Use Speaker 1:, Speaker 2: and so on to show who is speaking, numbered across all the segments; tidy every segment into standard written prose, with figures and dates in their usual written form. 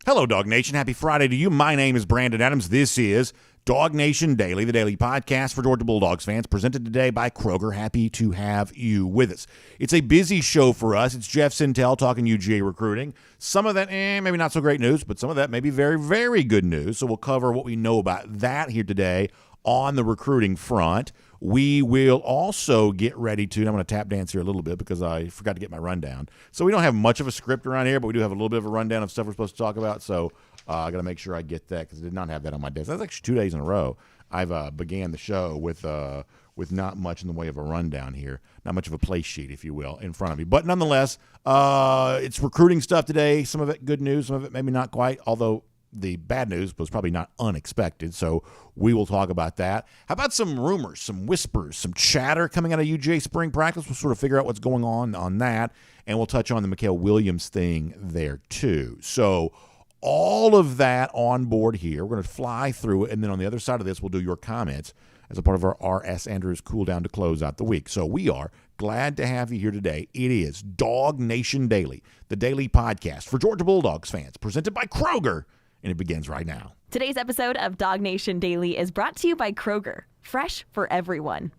Speaker 1: Hello, Dog Nation. Happy Friday to you. My name is Brandon Adams. This is DawgNation Daily, the daily podcast for Georgia Bulldogs fans, presented today by Kroger. Happy to have you with us. It's a busy show for us. It's Jeff Sentell talking UGA recruiting. Some of that, maybe not so great news, but some of that may be very, very good news. So we'll cover what we know about that here today on the recruiting front. We will also get ready to, and I'm going to tap dance here a little bit because I forgot to get my rundown. So we don't have much of a script around here, but we do have a little bit of a rundown of stuff we're supposed to talk about. So I got to make sure I get that because I did not have that on my desk. That's actually 2 days in a row. I've began the show with not much in the way of a rundown here, not much of a play sheet, if you will, in front of me. But nonetheless, it's recruiting stuff today. Some of it good news, some of it maybe not quite, although the bad news was probably not unexpected, so we will talk about that. How about some rumors, some whispers, some chatter coming out of UGA spring practice? We'll sort of figure out what's going on that, and we'll touch on the Mikael Williams thing there too. So all of that on board here. We're going to fly through it, and then on the other side of this, we'll do your comments as a part of our R.S. Andrews cool down to close out the week. So we are glad to have you here today. It is DawgNation Daily, the daily podcast for Georgia Bulldogs fans, presented by Kroger. And it begins right now.
Speaker 2: Today's episode of DawgNation Daily is brought to you by Kroger, fresh for everyone.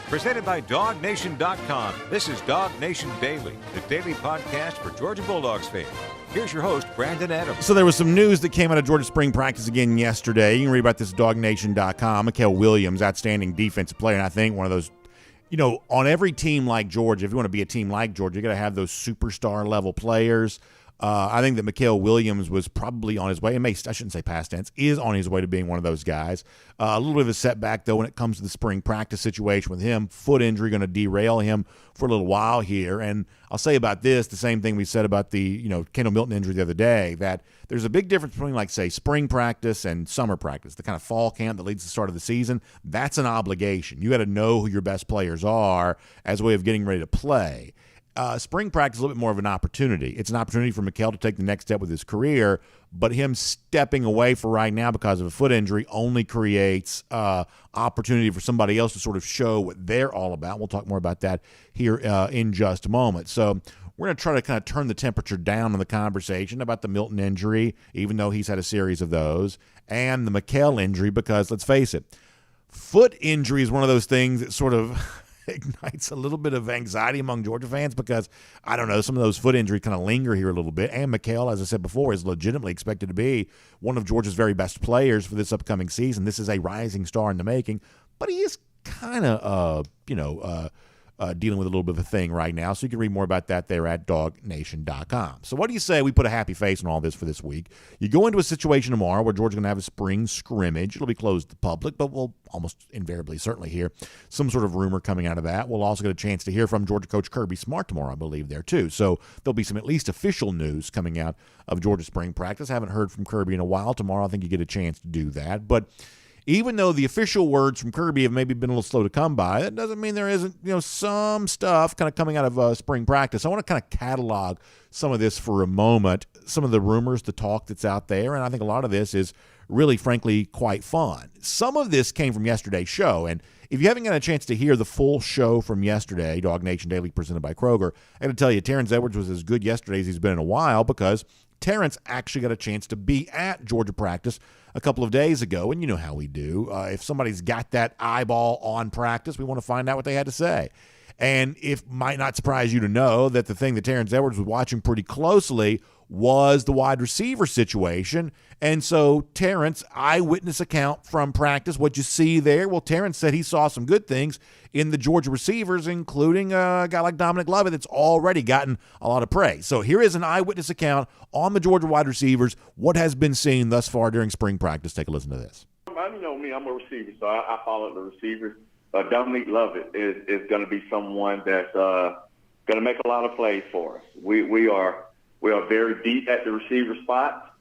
Speaker 3: Presented by DawgNation.com. This is DawgNation Daily, the daily podcast for Georgia Bulldogs fans. Here's your host, Brandon Adams.
Speaker 1: So there was some news that came out of Georgia spring practice again yesterday. You can read about this at DawgNation.com. Mikael Williams, outstanding defensive player, and I think one of those, on every team like Georgia, if you want to be a team like Georgia, you got to have those superstar level players. I think that Mikael Williams was probably on his way, I shouldn't say past tense, is on his way to being one of those guys. A little bit of a setback, though, when it comes to the spring practice situation with him. Foot injury going to derail him for a little while here. And I'll say about this, the same thing we said about the, Kendall Milton injury the other day, that there's a big difference between, like, say, spring practice and summer practice, the kind of fall camp that leads to the start of the season. That's an obligation. You got to know who your best players are as a way of getting ready to play. Spring practice is a little bit more of an opportunity. It's an opportunity for Mikael to take the next step with his career, but him stepping away for right now because of a foot injury only creates opportunity for somebody else to sort of show what they're all about. We'll talk more about that here in just a moment. So we're going to try to kind of turn the temperature down on the conversation about the Milton injury, even though he's had a series of those, and the Mikael injury because, let's face it, foot injury is one of those things that sort of ignites a little bit of anxiety among Georgia fans because, I don't know, some of those foot injuries kind of linger here a little bit. And Mikael, as I said before, is legitimately expected to be one of Georgia's very best players for this upcoming season. This is a rising star in the making, but he is kind of, dealing with a little bit of a thing right now. So you can read more about that there at DawgNation.com. So what do you say we put a happy face on all this for this week? You go into a situation tomorrow where Georgia's going to have a spring scrimmage. It'll be closed to the public, but we'll almost invariably certainly hear some sort of rumor coming out of that. We'll also get a chance to hear from Georgia coach Kirby Smart tomorrow, I believe, there too. So there'll be some at least official news coming out of Georgia spring practice. Haven't heard from Kirby in a while. Tomorrow I think you get a chance to do that. But even though the official words from Kirby have maybe been a little slow to come by, that doesn't mean there isn't, some stuff kind of coming out of spring practice. I want to kind of catalog some of this for a moment, some of the rumors, the talk that's out there, and I think a lot of this is really, frankly, quite fun. Some of this came from yesterday's show, and if you haven't got a chance to hear the full show from yesterday, DawgNation Daily presented by Kroger, I got to tell you, Terrence Edwards was as good yesterday as he's been in a while because Terrence actually got a chance to be at Georgia practice a couple of days ago, and you know how we do. If somebody's got that eyeball on practice, we want to find out what they had to say. And it might not surprise you to know that the thing that Terrence Edwards was watching pretty closely was the wide receiver situation. And so Terrence, eyewitness account from practice, what you see there, well, Terrence said he saw some good things in the Georgia receivers, including a guy like Dominic Lovett that's already gotten a lot of praise. So here is an eyewitness account on the Georgia wide receivers, what has been seen thus far during spring practice. Take a listen to this.
Speaker 4: You know me, I'm a receiver, so I follow the receivers. Dominic Lovett is going to be someone that's going to make a lot of plays for us. We are very deep at the receiver spot.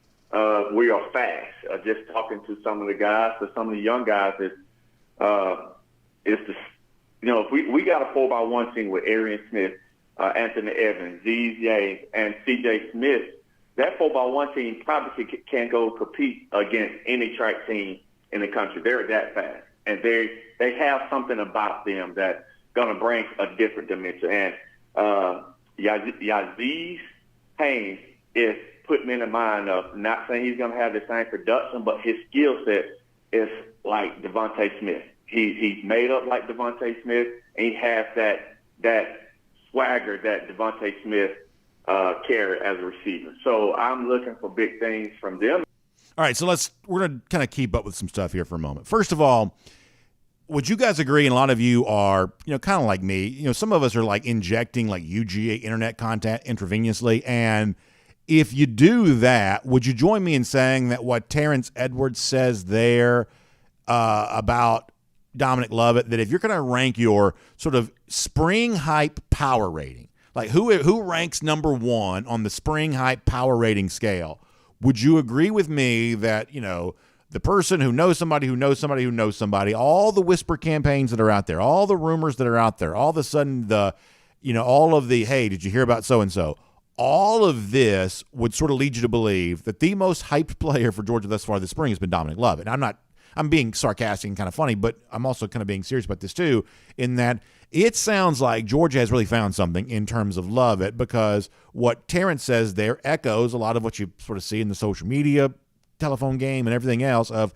Speaker 4: We are fast. Just talking to some of the guys, to some of the young guys, if we got a 4x1 team with Arian Smith, Anthony Evans, Z's and C.J. Smith. That 4x1 team probably can go compete against any track team in the country. They're that fast, and they have something about them that's going to bring a different dimension. And Yaziz Haynes is putting me in the mind of, not saying he's going to have the same production, but his skill set is like Devontae Smith. He's made up like Devontae Smith, and he has that swagger that Devontae Smith carried as a receiver. So I'm looking for big things from them.
Speaker 1: All right, so we're going to kind of keep up with some stuff here for a moment. First of all, would you guys agree, and a lot of you are, kind of like me, some of us are like injecting like UGA internet content intravenously, and if you do that, would you join me in saying that what Terrence Edwards says there about Dominic Lovett, that if you're going to rank your sort of spring hype power rating, like who ranks number one on the spring hype power rating scale, would you agree with me that, the person who knows somebody who knows somebody who knows somebody, all the whisper campaigns that are out there, all the rumors that are out there, all of a sudden all of the, hey, did you hear about so-and-so? All of this would sort of lead you to believe that the most hyped player for Georgia thus far this spring has been Dominic Lovett. And I'm being sarcastic and kind of funny, but I'm also kind of being serious about this too, in that it sounds like Georgia has really found something in terms of Lovett, because what Terrence says there echoes a lot of what you sort of see in the social media, telephone game, and everything else of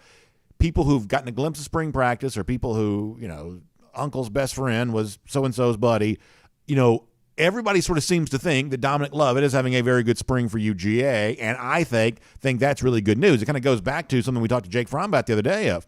Speaker 1: people who've gotten a glimpse of spring practice, or people who, uncle's best friend was so-and-so's buddy. Everybody sort of seems to think that Dominic Lovett is having a very good spring for UGA, and I think that's really good news. It kind of goes back to something we talked to Jake Fromm about the other day of,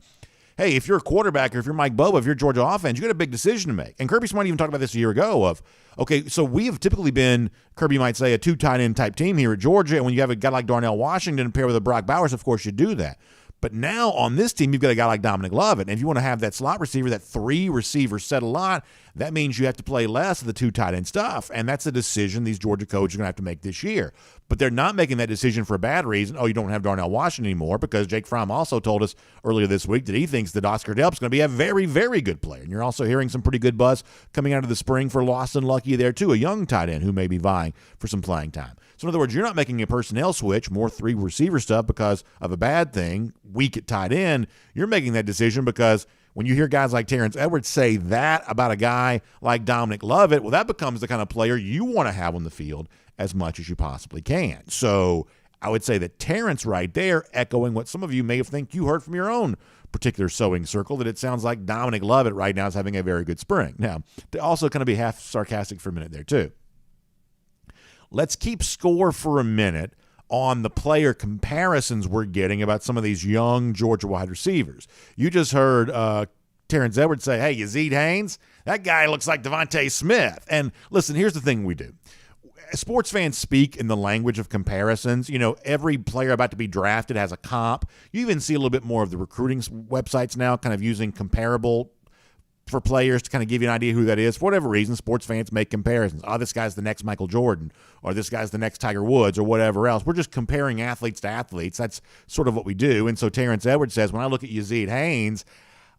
Speaker 1: hey, if you're a quarterback, or if you're Mike Bobo, if you're Georgia offense, you got a big decision to make. And Kirby Smart even talked about this a year ago of, okay, so we have typically been, Kirby might say, a two tight end type team here at Georgia, and when you have a guy like Darnell Washington pair with a Brock Bowers, of course you do that. But now on this team, you've got a guy like Dominic Lovett, and if you want to have that slot receiver, that three receiver set a lot, that means you have to play less of the two tight end stuff, and that's a decision these Georgia coaches are going to have to make this year. But they're not making that decision for a bad reason. Oh, you don't have Darnell Washington anymore, because Jake Fromm also told us earlier this week that he thinks that Oscar Delp's going to be a very, very good player. And you're also hearing some pretty good buzz coming out of the spring for Lawson Lucky there too, a young tight end who may be vying for some playing time. So in other words, you're not making a personnel switch, more three receiver stuff because of a bad thing, weak at tight end. You're making that decision because when you hear guys like Terrence Edwards say that about a guy like Dominic Lovett, well, that becomes the kind of player you want to have on the field as much as you possibly can. So I would say that Terrence right there, echoing what some of you may think you heard from your own particular sewing circle, that it sounds like Dominic Lovett right now is having a very good spring. Now, to also kind of be half sarcastic for a minute there too. Let's keep score for a minute on the player comparisons we're getting about some of these young Georgia wide receivers. You just heard Terrence Edwards say, hey, Yazeed Haynes, that guy looks like Devontae Smith. And listen, here's the thing we do. Sports fans speak in the language of comparisons. Every player about to be drafted has a comp. You even see a little bit more of the recruiting websites now kind of using comparable for players to kind of give you an idea who that is. For whatever reason, sports fans make comparisons. Oh, this guy's the next Michael Jordan, or this guy's the next Tiger Woods, or whatever else. We're just comparing athletes to athletes. That's sort of what we do. And so Terrence Edwards says, when I look at Yazeed Haynes,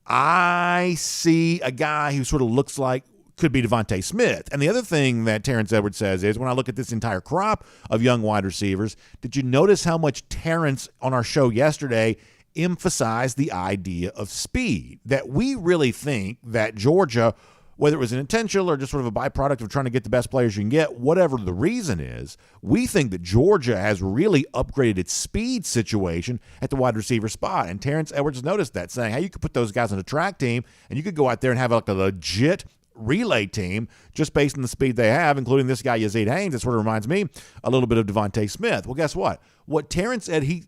Speaker 1: I see a guy who sort of looks like could be Devontae Smith. And the other thing that Terrence Edwards says is, when I look at this entire crop of young wide receivers, did you notice how much Terrence on our show yesterday emphasize the idea of speed? That we really think that Georgia, whether it was an intentional or just sort of a byproduct of trying to get the best players you can get, whatever the reason is, we think that Georgia has really upgraded its speed situation at the wide receiver spot. And Terrence Edwards noticed that, saying, hey, you could put those guys on a track team and you could go out there and have like a legit relay team just based on the speed they have, including this guy Yazeed Haynes. That sort of reminds me a little bit of Devontae Smith. Well, guess what? What Terrence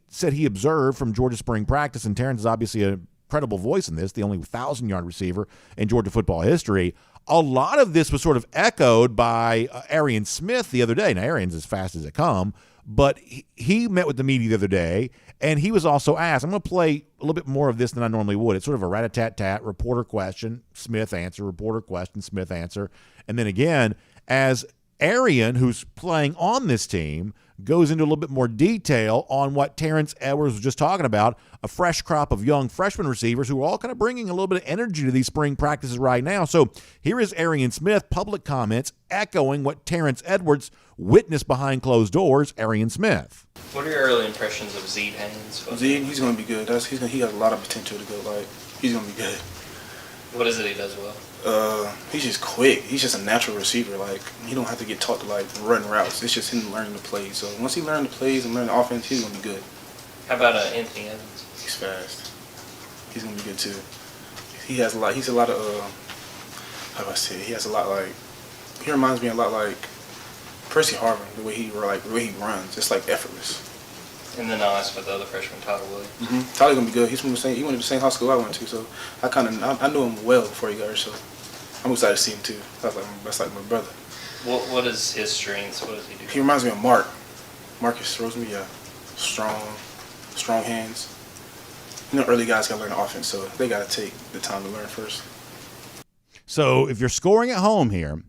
Speaker 1: said he observed from Georgia spring practice, and Terrence is obviously a credible voice in this, the only 1,000-yard receiver in Georgia football history. A lot of this was sort of echoed by Arian Smith the other day. Now, Arian's as fast as it come, but he met with the media the other day, and he was also asked, I'm going to play a little bit more of this than I normally would. It's sort of a rat-a-tat-tat, reporter question, Smith answer, reporter question, Smith answer. And then again, as Arian, who's playing on this team, goes into a little bit more detail on what Terrence Edwards was just talking about, a fresh crop of young freshman receivers who are all kind of bringing a little bit of energy to these spring practices right now. So here is Arian Smith, public comments, echoing what Terrence Edwards witnessed behind closed doors. Arian Smith.
Speaker 5: What are your early impressions of Yazeed Haynes?
Speaker 6: Yazeed, he's going to be good. He has a lot of potential to go. He's going to be good.
Speaker 5: What is it he does well?
Speaker 6: He's just quick. He's just a natural receiver. Like, he don't have to get taught to, like, run routes. It's just him learning the plays. So once he learns the plays and learn the offense, he's going to be good.
Speaker 5: How about Anthony Evans?
Speaker 6: He's fast. He's going to be good, too. He has a lot. He's a lot of, how do I say it? He has a lot, like, he reminds me a lot like Percy Harvin, the way he runs. It's, like, effortless.
Speaker 5: And then I'll ask about the other freshman, Tyler Williams.
Speaker 6: Mm-hmm. Tyler's going to be good. He went to the same high school I went to, so I knew him well before he got here, so I'm excited to see him, too. That's like my brother.
Speaker 5: What is his strengths? What does he do?
Speaker 6: He reminds me of Marcus Roseman, yeah. Strong hands. You know, early guys got to learn the offense, so they got to take the time to learn first.
Speaker 1: So if you're scoring at home here,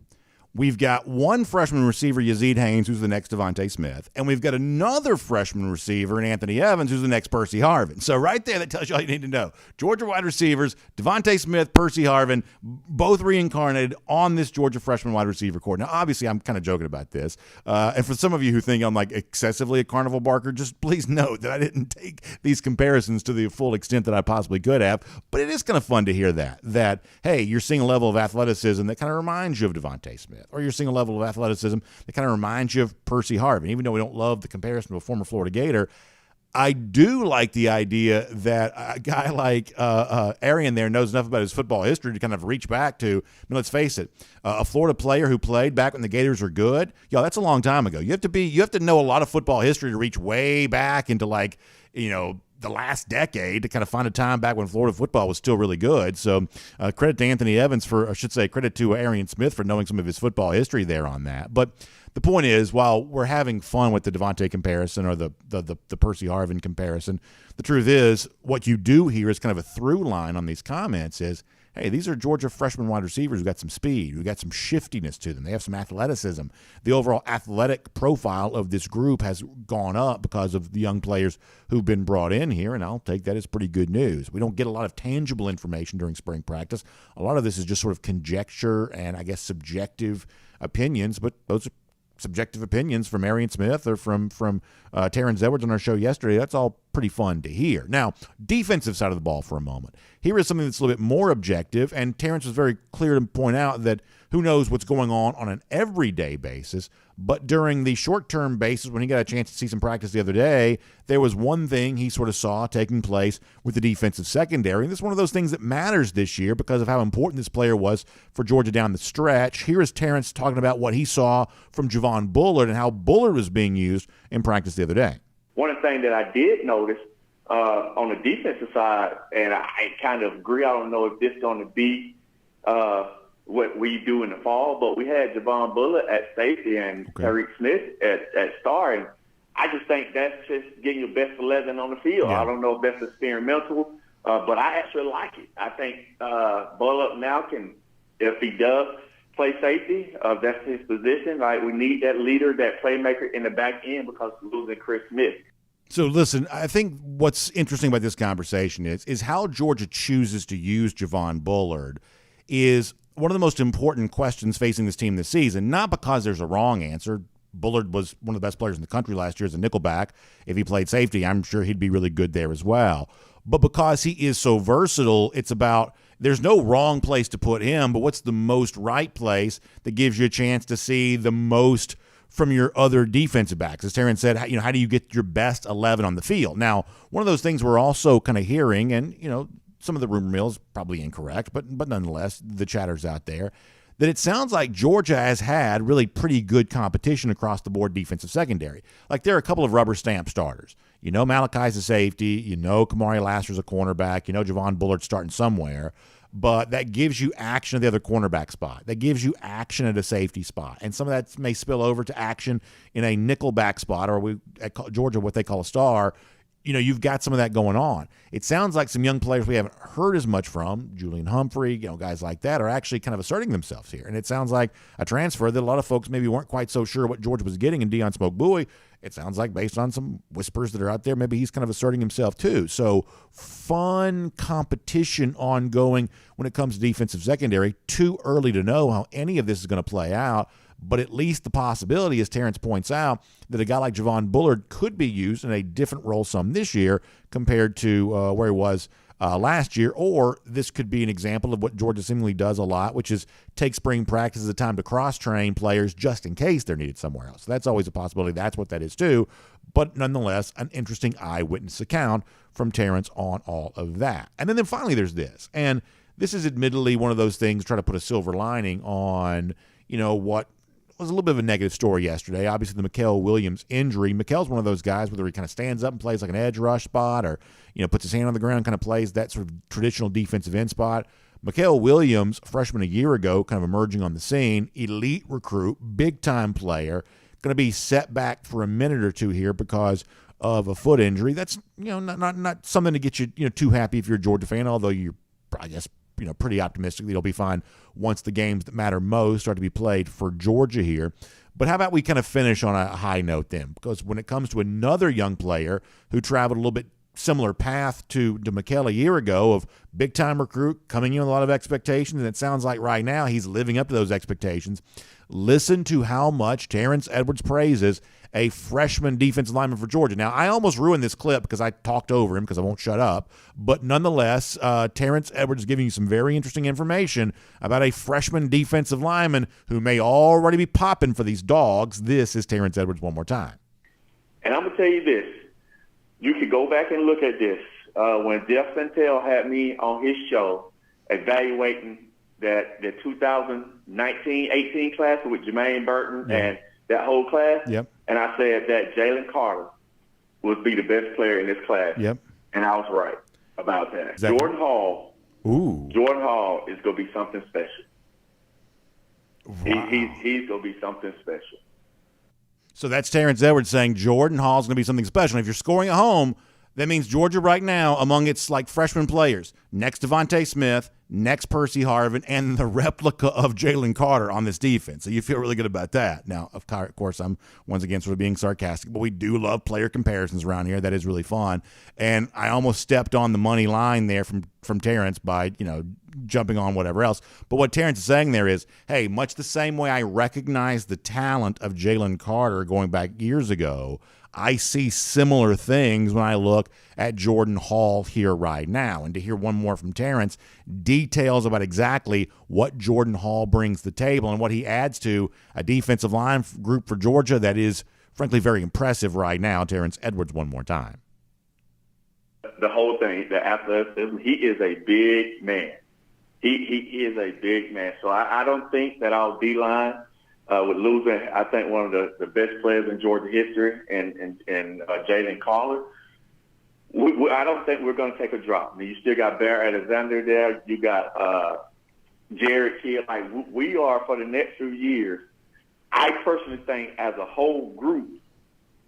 Speaker 1: we've got one freshman receiver, Yazeed Haynes, who's the next Devontae Smith, and we've got another freshman receiver in Anthony Evans, who's the next Percy Harvin. So right there, that tells you all you need to know. Georgia wide receivers, Devontae Smith, Percy Harvin, both reincarnated on this Georgia freshman wide receiver court. Now, obviously, I'm kind of joking about this. And for some of you who think I'm like excessively a carnival barker, just please note that I didn't take these comparisons to the full extent that I possibly could have. But it is kind of fun to hear that, hey, you're seeing a level of athleticism that kind of reminds you of Devontae Smith. Or you're seeing a level of athleticism that kind of reminds you of Percy Harvin. Even though we don't love the comparison to a former Florida Gator, I do like the idea that a guy like Arian there knows enough about his football history to kind of reach back to, I mean, let's face it, a Florida player who played back when the Gators were good, that's a long time ago. You have to know a lot of football history to reach way back into, like, the last decade to kind of find a time back when Florida football was still really good. So credit to Anthony Evans credit to Arian Smith for knowing some of his football history there on that. But the point is, while we're having fun with the Devontae comparison or the Percy Harvin comparison, the truth is what you do here is kind of a through line on these comments is, hey, these are Georgia freshman wide receivers who got some speed, who got some shiftiness to them. They have some athleticism. The overall athletic profile of this group has gone up because of the young players who've been brought in here, and I'll take that as pretty good news. We don't get a lot of tangible information during spring practice. A lot of this is just sort of conjecture and, I guess, subjective opinions, but those are subjective opinions from Arian Smith or from Terrence Edwards on our show yesterday. That's all pretty fun to hear. Now, defensive side of the ball for a moment. Here is something that's a little bit more objective, and Terrence was very clear to point out that who knows what's going on an everyday basis, but during the short-term basis, when he got a chance to see some practice the other day, there was one thing he sort of saw taking place with the defensive secondary, and this is one of those things that matters this year because of how important this player was for Georgia down the stretch. Here is Terrence talking about what he saw from Javon Bullard and how Bullard was being used in practice the other day.
Speaker 4: One of the things that I did notice on the defensive side, and I kind of agree, I don't know if this is going to be what we do in the fall, but we had Javon Bullard at safety and Tariq Smith at star, and I just think that's just getting your best 11 on the field.
Speaker 1: Yeah.
Speaker 4: I don't know if that's experimental, but I actually like it. I think Bullard now can, if he does play safety, that's his position. Like, we need that leader, that playmaker in the back end because we're losing Chris Smith.
Speaker 1: So, listen, I think what's interesting about this conversation is how Georgia chooses to use Javon Bullard is one of the most important questions facing this team this season, not because there's a wrong answer. Bullard was one of the best players in the country last year as a nickelback. If he played safety, I'm sure he'd be really good there as well. But because he is so versatile, it's about there's no wrong place to put him, but what's the most right place that gives you a chance to see the most from your other defensive backs. As Terrence said, how do you get your best 11 on the field? Now, one of those things we're also kind of hearing, and, some of the rumor mill is probably incorrect, but nonetheless, the chatter's out there, that it sounds like Georgia has had really pretty good competition across the board defensive secondary. Like, there are a couple of rubber stamp starters. Malachi's a safety. Kamari Lasser's a cornerback. Javon Bullard's starting somewhere. But that gives you action at the other cornerback spot. That gives you action at a safety spot. And some of that may spill over to action in a nickelback spot, or at Georgia, what they call a star. You've got some of that going on. It sounds like some young players we haven't heard as much from, Julian Humphrey, guys like that, are actually kind of asserting themselves here. And it sounds like a transfer that a lot of folks maybe weren't quite so sure what Georgia was getting in Deion Smoke Bowie. It sounds like, based on some whispers that are out there, maybe he's kind of asserting himself too. So fun competition ongoing when it comes to defensive secondary. Too early to know how any of this is going to play out. But at least the possibility, as Terrence points out, that a guy like Javon Bullard could be used in a different role some this year compared to where he was last year, or this could be an example of what Georgia seemingly does a lot, which is take spring practice as a time to cross-train players just in case they're needed somewhere else. So that's always a possibility. That's what that is too. But nonetheless, an interesting eyewitness account from Terrence on all of that. And then finally there's this. And this is admittedly one of those things, try to put a silver lining on, what was a little bit of a negative story yesterday. Obviously, the Mykel Williams injury. Mykel's one of those guys whether he kind of stands up and plays like an edge rush spot or, puts his hand on the ground, kind of plays that sort of traditional defensive end spot. Mykel Williams, freshman a year ago, kind of emerging on the scene, elite recruit, big-time player, going to be set back for a minute or two here because of a foot injury. That's, not something to get you, too happy if you're a Georgia fan, although you're, I guess, pretty optimistic that he'll be fine once the games that matter most start to be played for Georgia here. But how about we kind of finish on a high note then? Because when it comes to another young player who traveled a little bit similar path to Mykel a year ago of big-time recruit, coming in with a lot of expectations, and it sounds like right now he's living up to those expectations. Listen to how much Terrence Edwards praises a freshman defensive lineman for Georgia. Now, I almost ruined this clip because I talked over him because I won't shut up. But nonetheless, Terrence Edwards is giving you some very interesting information about a freshman defensive lineman who may already be popping for these dogs. This is Terrence Edwards one more time.
Speaker 4: And I'm going to tell you this. You could go back and look at this. When Jeff Sentell had me on his show evaluating that the 2019-18 class with Jermaine Burton and that whole class, and I said that Jalen Carter would be the best player in this class. And I was right about that.
Speaker 1: Exactly.
Speaker 4: Jordan Hall is going to be something special.
Speaker 1: Wow.
Speaker 4: He's going to be something special.
Speaker 1: So that's Terrence Edwards saying Jordan Hall's going to be something special. And if you're scoring at home, that means Georgia right now, among its freshman players, next Devontae Smith, next Percy Harvin, and the replica of Jalen Carter on this defense. So you feel really good about that. Now, of course, I'm once again sort of being sarcastic, but we do love player comparisons around here. That is really fun. And I almost stepped on the money line there from Terrence by, jumping on whatever else. But what Terrence is saying there is, hey, much the same way I recognize the talent of Jalen Carter going back years ago, I see similar things when I look at Jordan Hall here right now. And to hear one more from Terrence, details about exactly what Jordan Hall brings to the table and what he adds to a defensive line group for Georgia that is, frankly, very impressive right now. Terrence Edwards one more time.
Speaker 4: The whole thing, the athleticism, he is a big man. He is a big man. So I don't think that our D-line with losing, I think, one of the best players in Georgia history and Jalen Carter, I don't think we're going to take a drop. I mean, you still got Bear Alexander there. You got Jared Kidd. We are, for the next few years, I personally think as a whole group,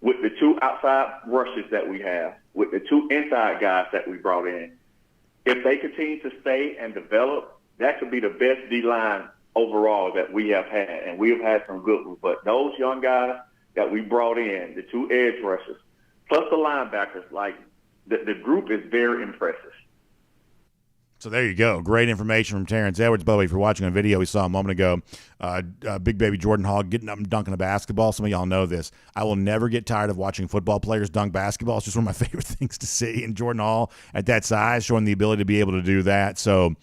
Speaker 4: with the two outside rushers that we have, with the two inside guys that we brought in, if they continue to stay and develop, that could be the best D-line overall that we have had, and we have had some good ones. But those young guys that we brought in, the two edge rushers, plus the linebackers, the group is very impressive.
Speaker 1: So there you go. Great information from Terrence Edwards. By the way, if you're watching a video we saw a moment ago, big baby Jordan Hall getting up and dunking a basketball. Some of y'all know this. I will never get tired of watching football players dunk basketball. It's just one of my favorite things to see. And Jordan Hall at that size showing the ability to be able to do that. So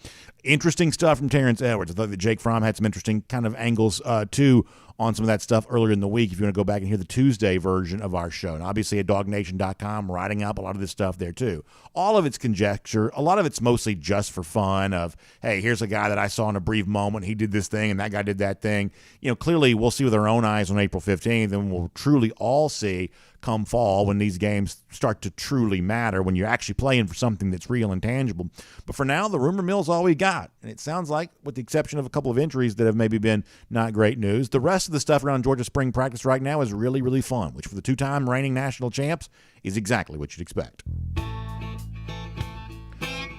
Speaker 1: interesting stuff from Terrence Edwards. I thought that Jake Fromm had some interesting kind of angles too on some of that stuff earlier in the week if you want to go back and hear the Tuesday version of our show. And obviously at DawgNation.com, writing up a lot of this stuff there too. All of it's conjecture. A lot of it's mostly just for fun of, hey, here's a guy that I saw in a brief moment. He did this thing and that guy did that thing. Clearly we'll see with our own eyes on April 15th, and we'll truly all see come fall when these games start to truly matter, when you're actually playing for something that's real and tangible. But for now, the rumor mill's all we got. And it sounds like, with the exception of a couple of injuries that have maybe been not great news, the rest of the stuff around Georgia spring practice right now is really, really fun, which for the two-time reigning national champs is exactly what you'd expect.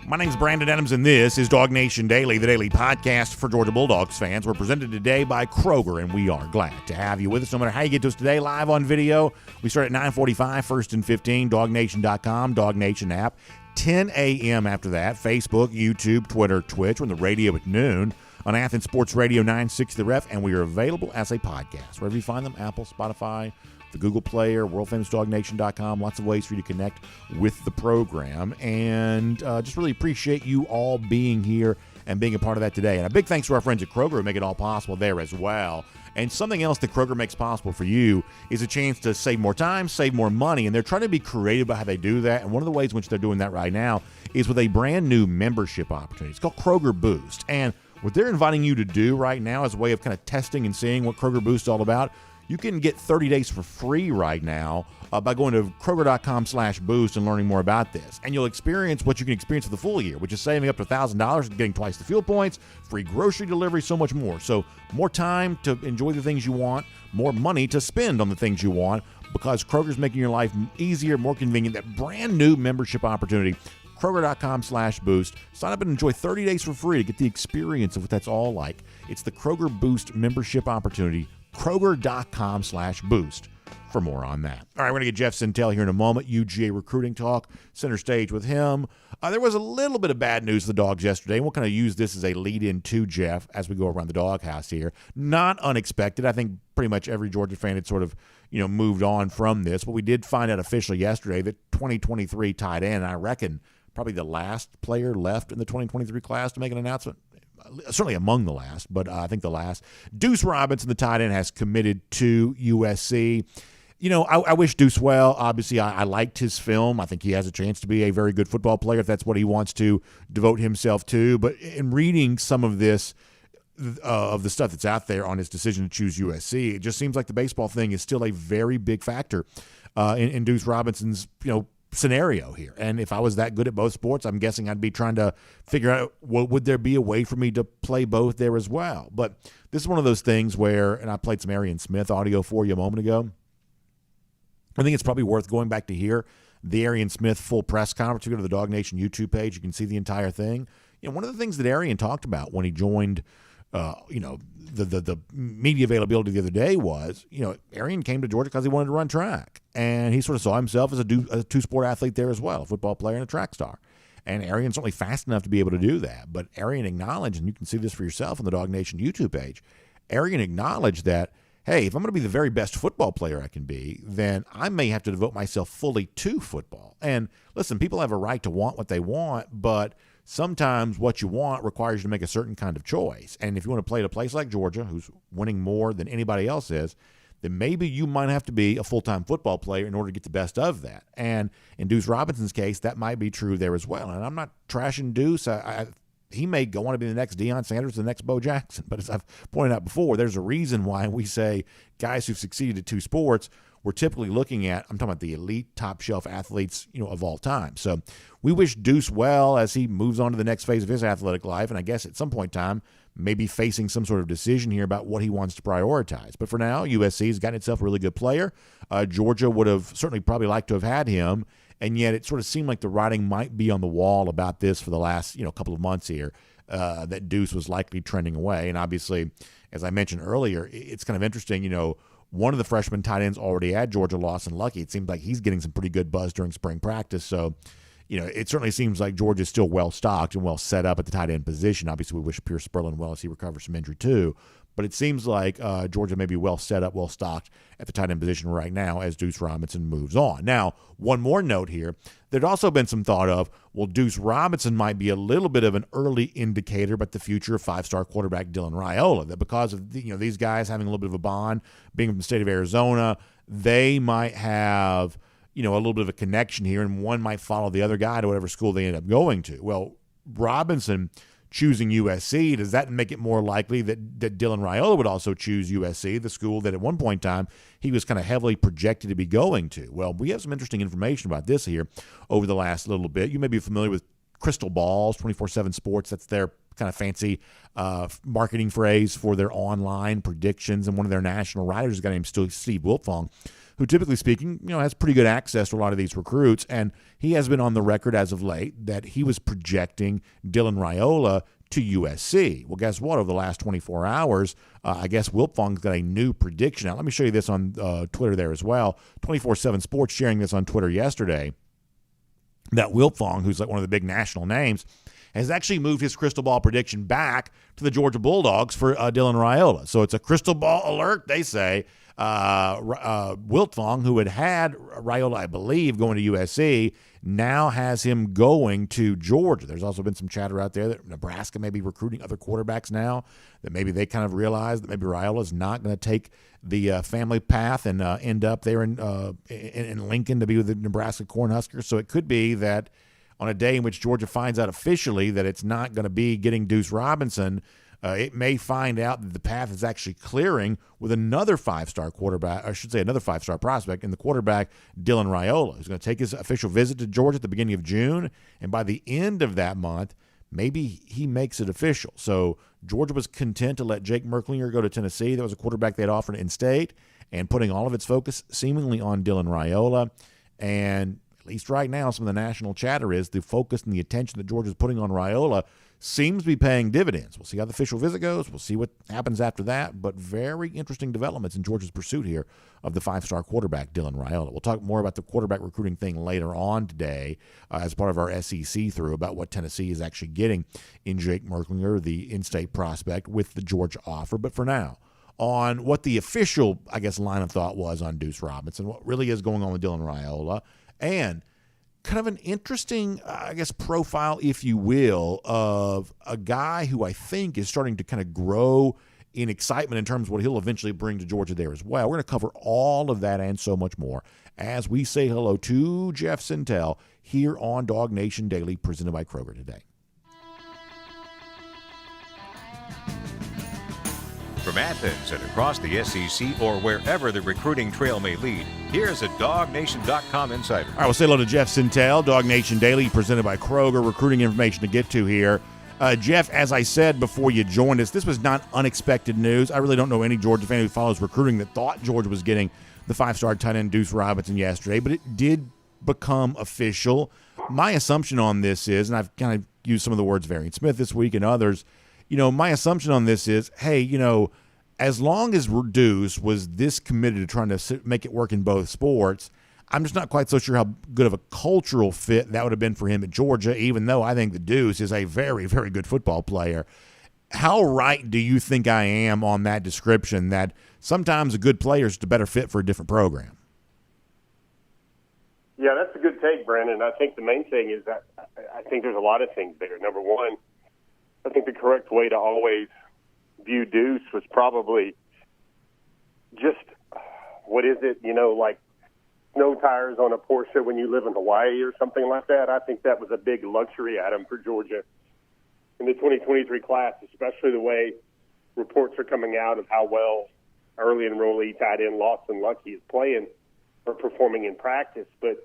Speaker 1: My name's Brandon Adams, and this is DawgNation Daily, the daily podcast for Georgia Bulldogs fans. We're presented today by Kroger, and we are glad to have you with us. No matter how you get to us today, live on video. We start at 9:45, 1st and 15, DawgNation.com, DawgNation app. 10 a.m. after that, Facebook, YouTube, Twitter, Twitch. We're on the radio at noon on Athens Sports Radio 960 The Ref, and we are available as a podcast. Wherever you find them, Apple, Spotify, the Google Play, or worldfamousdognation.com. Lots of ways for you to connect with the program. And just really appreciate you all being here and being a part of that today. And a big thanks to our friends at Kroger who make it all possible there as well. And something else that Kroger makes possible for you is a chance to save more time, save more money, and they're trying to be creative about how they do that. And one of the ways in which they're doing that right now is with a brand new membership opportunity. It's called Kroger Boost. And what they're inviting you to do right now as a way of kind of testing and seeing what Kroger Boost is all about, you can get 30 days for free right now by going to Kroger.com/boost and learning more about this. And you'll experience what you can experience for the full year, which is saving up to $1,000 and getting twice the fuel points, free grocery delivery, so much more. So more time to enjoy the things you want, more money to spend on the things you want, because Kroger's making your life easier, more convenient. That brand new membership opportunity, Kroger.com/boost. Sign up and enjoy 30 days for free to get the experience of what that's all like. It's the Kroger Boost membership opportunity, Kroger.com/boost for more on that. All right, we're going to get Jeff Sentell here in a moment. UGA recruiting talk, center stage with him. There was a little bit of bad news for the Dogs yesterday, and we'll kind of use this as a lead-in to Jeff as we go around the DawgHouse here. Not unexpected. I think pretty much every Georgia fan had sort of, moved on from this. But we did find out officially yesterday that 2023 tight end, I reckon probably the last player left in the 2023 class to make an announcement. Certainly among the last, but I think the last. Duce Robinson, the tight end, has committed to USC. I wish Duce well. Obviously, I liked his film. I think he has a chance to be a very good football player if that's what he wants to devote himself to. But in reading some of this, of the stuff that's out there on his decision to choose USC, it just seems like the baseball thing is still a very big factor in Duce Robinson's, scenario here. And if I was that good at both sports, I'm guessing I'd be trying to figure out, would there be a way for me to play both there as well? But this is one of those things where, and I played some Arian Smith audio for you a moment ago, I think it's probably worth going back to hear the Arian Smith full press conference. You go to the DawgNation YouTube page, you can see the entire thing. One of the things that Arian talked about when he joined the media availability the other day was, Arian came to Georgia because he wanted to run track. And he sort of saw himself as a two-sport athlete there as well, a football player and a track star. And Arian's certainly fast enough to be able to do that. But Arian acknowledged, and you can see this for yourself on the DawgNation YouTube page, Arian acknowledged that, hey, if I'm going to be the very best football player I can be, then I may have to devote myself fully to football. And listen, people have a right to want what they want, but sometimes what you want requires you to make a certain kind of choice. And if you want to play at a place like Georgia, who's winning more than anybody else is, then maybe you might have to be a full-time football player in order to get the best of that. And in Duce Robinson's case, that might be true there as well. And I'm not trashing Duce. He may go on to be the next Deion Sanders, the next Bo Jackson. But as I've pointed out before, there's a reason why we say guys who've succeeded at two sports, we're typically looking at, I'm talking about the elite top-shelf athletes, of all time. So we wish Duce well as he moves on to the next phase of his athletic life. And I guess at some point in time, maybe facing some sort of decision here about what he wants to prioritize. But for now, USC's gotten itself a really good player. Georgia would have certainly probably liked to have had him. And yet it sort of seemed like the writing might be on the wall about this for the last, couple of months here, that Duce was likely trending away. And obviously, as I mentioned earlier, it's kind of interesting, one of the freshman tight ends already at Georgia, Lawson Lucky. It seems like he's getting some pretty good buzz during spring practice. So, it certainly seems like Georgia's still well-stocked and well set up at the tight end position. Obviously, we wish Pierce Spurlin well as he recovers from injury too. But it seems like Georgia may be well set up, well stocked at the tight end position right now as Duce Robinson moves on. Now, one more note here. There'd also been some thought of, well, Duce Robinson might be a little bit of an early indicator about the future of five-star quarterback Dylan Raiola, that because of these guys having a little bit of a bond, being from the state of Arizona, they might have a little bit of a connection here, and one might follow the other guy to whatever school they end up going to. Well, Robinson choosing USC, does that make it more likely that Dylan Raiola would also choose USC, the school that at one point in time he was kind of heavily projected to be going to? Well, we have some interesting information about this here over the last little bit. You may be familiar with Crystal Balls, 24/7 Sports. That's their kind of fancy marketing phrase for their online predictions. And one of their national writers is a guy named Steve Wiltfong, who typically speaking, has pretty good access to a lot of these recruits. And he has been on the record as of late that he was projecting Dylan Raiola to USC. Well, guess what? Over the last 24 hours, I guess Wiltfong's got a new prediction out. Let me show you this on Twitter there as well. 24/7 Sports sharing this on Twitter yesterday, that Wiltfong, who's like one of the big national names, has actually moved his crystal ball prediction back to the Georgia Bulldogs for Dylan Raiola. So it's a crystal ball alert, they say. Wiltfong, who had Raiola, I believe, going to USC, now has him going to Georgia. There's also been some chatter out there that Nebraska may be recruiting other quarterbacks now, that maybe they kind of realize that maybe Raiola is not going to take the family path and end up there in Lincoln to be with the Nebraska Cornhuskers. So it could be that on a day in which Georgia finds out officially that it's not going to be getting Duce Robinson, it may find out that the path is actually clearing with another five-star quarterback, I should say another five-star prospect, in the quarterback, Dylan Raiola, who's going to take his official visit to Georgia at the beginning of June, and by the end of that month, maybe he makes it official. So Georgia was content to let Jake Merklinger go to Tennessee. That was a quarterback they had offered in-state, and putting all of its focus seemingly on Dylan Raiola. And at least right now, some of the national chatter is the focus and the attention that Georgia's putting on Raiola seems to be paying dividends. We'll see how the official visit goes. We'll see what happens after that. But very interesting developments in Georgia's pursuit here of the five-star quarterback, Dylan Raiola. We'll talk more about the quarterback recruiting thing later on today as part of our SEC through about what Tennessee is actually getting in Jake Merklinger, the in-state prospect, with the Georgia offer. But for now, on what the official, I guess, line of thought was on Duce Robinson, what really is going on with Dylan Raiola, and kind of an interesting, I guess, profile, if you will, of a guy who I think is starting to kind of grow in excitement in terms of what he'll eventually bring to Georgia there as well. We're going to cover all of that and so much more as we say hello to Jeff Sentell here on DawgNation Daily, presented by Kroger today.
Speaker 3: From Athens and across the SEC or wherever the recruiting trail may lead, here's a DawgNation.com insider.
Speaker 1: All right, we'll say hello to Jeff Sentell, DawgNation Daily, presented by Kroger. Recruiting information to get to here. Jeff, as I said before you joined us, this was not unexpected news. I really don't know any Georgia fan who follows recruiting that thought Georgia was getting the five-star tight end Duce Robinson yesterday, but it did become official. My assumption on this is, and I've kind of used some of the words Varian Smith this week and others, my assumption on this is, hey, as long as Duce was this committed to trying to make it work in both sports, I'm just not quite so sure how good of a cultural fit that would have been for him at Georgia, even though I think the Duce is a very, very good football player. How right do you think I am on that description that sometimes a good player is a better fit for a different program?
Speaker 7: Yeah, that's a good take, Brandon. I think the main thing is that I think there's a lot of things there. Number one, I think the correct way to always view Duce was probably just, what is it, like snow tires on a Porsche when you live in Hawaii or something like that. I think that was a big luxury item for Georgia in the 2023 class, especially the way reports are coming out of how well early enrollee tight end Lawson Lucky is playing or performing in practice. But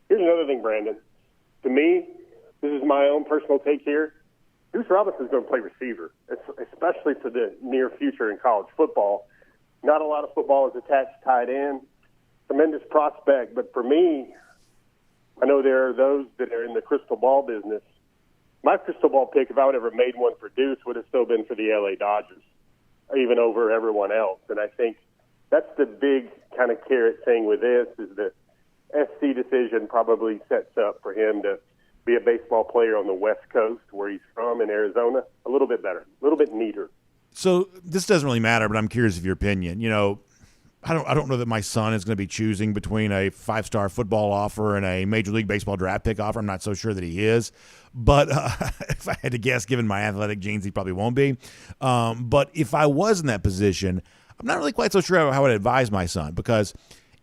Speaker 7: here's another thing, Brandon. To me, this is my own personal take here. Duce Robinson is going to play receiver, especially for the near future in college football. Not a lot of football is attached to tight end. Tremendous prospect, but for me, I know there are those that are in the crystal ball business. My crystal ball pick, if I would ever made one for Duce, would have still been for the LA Dodgers, even over everyone else. And I think that's the big kind of carrot thing with this is the SC decision probably sets up for him to be a baseball player on the West Coast where he's from in Arizona, a little bit better, a little bit neater.
Speaker 1: So this doesn't really matter, but I'm curious of your opinion. I don't know that my son is going to be choosing between a five-star football offer and a Major League Baseball draft pick offer. I'm not so sure that he is. But if I had to guess, given my athletic genes, he probably won't be. But if I was in that position, I'm not really quite so sure how I would advise my son, because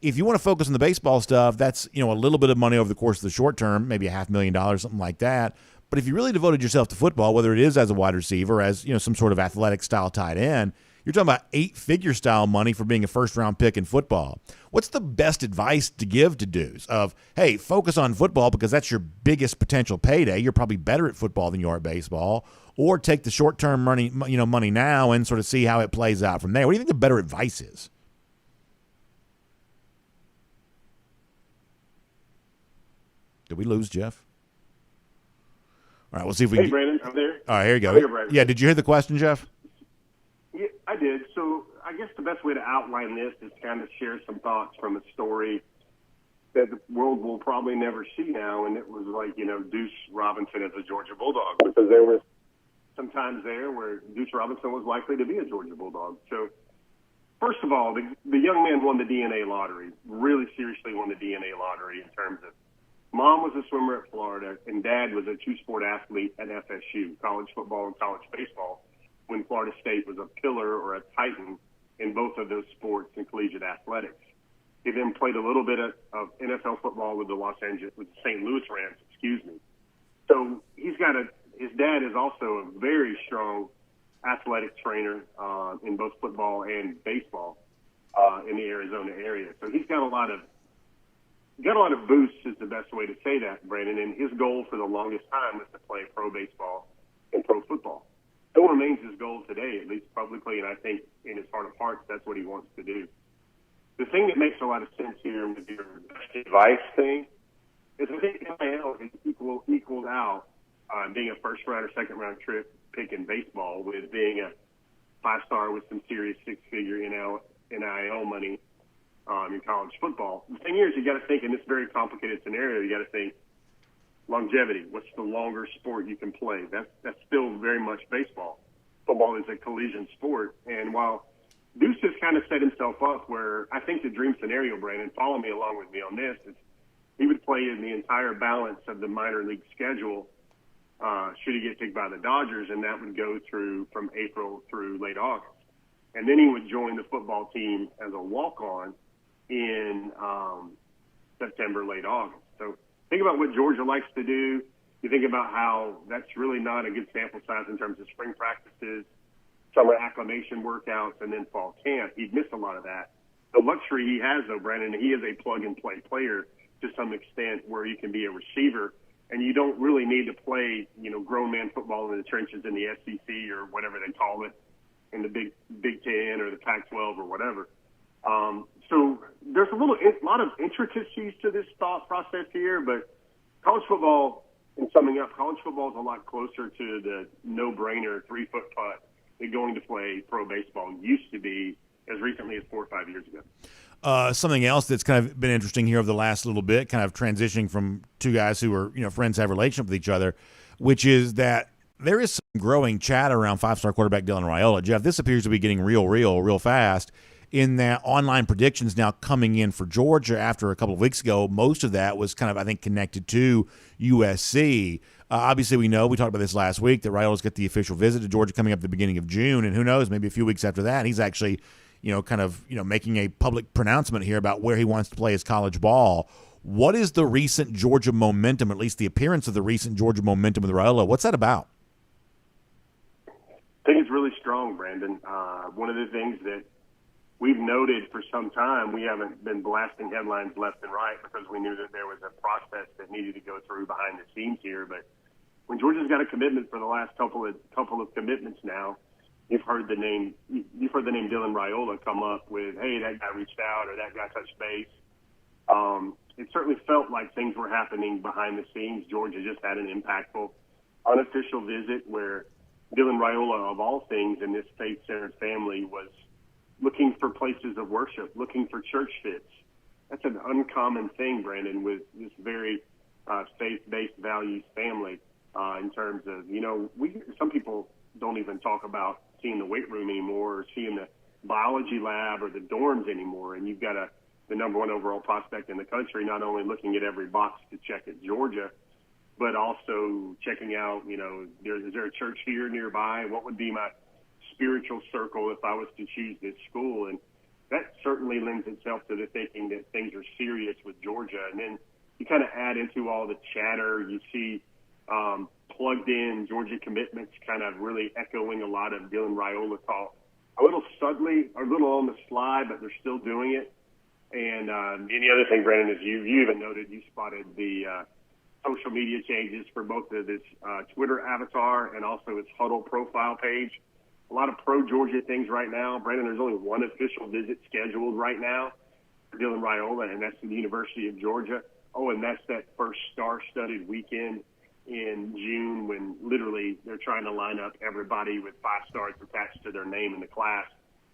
Speaker 1: if you want to focus on the baseball stuff, that's a little bit of money over the course of the short term, maybe $500,000, something like that. But if you really devoted yourself to football, whether it is as a wide receiver, as some sort of athletic style tight end, you're talking about 8-figure style money for being a first-round pick in football. What's the best advice to give to Duce of, hey, focus on football because that's your biggest potential payday. You're probably better at football than you are at baseball. Or take the short-term money now and sort of see how it plays out from there. What do you think the better advice is? Did we lose Jeff? All right, we'll see if we
Speaker 7: Hey,
Speaker 1: can.
Speaker 7: Brandon, I'm there.
Speaker 1: All right, here you go.
Speaker 7: I'm here, Brandon.
Speaker 1: Yeah, did you hear the question, Jeff?
Speaker 7: Yeah, I did. So I guess the best way to outline this is kind of share some thoughts from a story that the world will probably never see now, and it was like, Duce Robinson as a Georgia Bulldog, because there was some times there where Duce Robinson was likely to be a Georgia Bulldog. So first of all, the young man won the DNA lottery, really seriously won the DNA lottery in terms of mom was a swimmer at Florida and dad was a two-sport athlete at FSU, college football and college baseball, when Florida State was a pillar or a titan in both of those sports in collegiate athletics. He then played a little bit of NFL football with the St. Louis Rams, So his dad is also a very strong athletic trainer in both football and baseball in the Arizona area. So he's got a lot of boosts is the best way to say that, Brandon. And his goal for the longest time was to play pro baseball and pro football. Still remains his goal today, at least publicly, and I think in his heart of hearts, that's what he wants to do. The thing that makes a lot of sense here with your advice thing is I think NIL is equaled out being a first-round or second-round pick in baseball with being a five-star with some serious six-figure NIL money in college football. The thing is, you got to think in this very complicated scenario, you got to think longevity. What's the longer sport you can play? That's still very much baseball. Football is a collision sport, and while Duce has kind of set himself up where I think the dream scenario, Brandon, follow me along with me on this, is he would play in the entire balance of the minor league schedule should he get picked by the Dodgers, and that would go through from April through late August. And then he would join the football team as a walk-on in September, late August. So think about what Georgia likes to do. You think about how that's really not a good sample size in terms of spring practices, summer acclimation workouts, and then fall camp. He'd miss a lot of that. The luxury he has, though, Brandon, he is a plug-and-play player to some extent where you can be a receiver, and you don't really need to play, grown man football in the trenches in the SEC or whatever they call it, in the Big Ten or the Pac-12 or whatever. So there's a lot of intricacies to this thought process here, but college football, in summing up, college football is a lot closer to the no-brainer 3-foot putt that going to play pro baseball used to be as recently as 4 or 5 years ago.
Speaker 1: Something else that's kind of been interesting here over the last little bit, kind of transitioning from two guys who are, friends, have a relationship with each other, which is that there is some growing chatter around five-star quarterback Dylan Raiola. Jeff, this appears to be getting real fast in that online predictions now coming in for Georgia after a couple of weeks ago. Most of that was kind of, I think, connected to USC. Obviously, we talked about this last week, that Raiola's got the official visit to Georgia coming up at the beginning of June, and who knows, maybe a few weeks after that, he's actually, making a public pronouncement here about where he wants to play his college ball. What is the recent Georgia momentum, at least the appearance of the recent Georgia momentum with Raiola? What's that about?
Speaker 7: I think it's really strong, Brandon. One of the things that we've noted for some time, we haven't been blasting headlines left and right because we knew that there was a process that needed to go through behind the scenes here. But when Georgia's got a commitment for the last couple of commitments now, you've heard the name Dylan Raiola come up with, hey, that guy reached out or that guy touched base. It certainly felt like things were happening behind the scenes. Georgia just had an impactful, unofficial visit where Dylan Raiola, of all things in this faith-centered family, was looking for places of worship, looking for church fits. That's an uncommon thing, Brandon, with this very faith-based values family in terms of, some people don't even talk about seeing the weight room anymore or seeing the biology lab or the dorms anymore. And you've got the number one overall prospect in the country, not only looking at every box to check at Georgia, but also checking out, is there a church here nearby? What would be my spiritual circle if I was to choose this school? And that certainly lends itself to the thinking that things are serious with Georgia. And then you kind of add into all the chatter. You see plugged in Georgia commitments kind of really echoing a lot of Dylan Raiola talk. A little subtly, a little on the slide, but they're still doing it. And the other thing, Brandon, is you even noted, you spotted the social media changes for both of this Twitter avatar and also its Huddle profile page. A lot of pro-Georgia things right now. Brandon, there's only one official visit scheduled right now for Dylan Raiola, and that's the University of Georgia. Oh, and that's that first star-studded weekend in June when literally they're trying to line up everybody with 5 stars attached to their name in the class.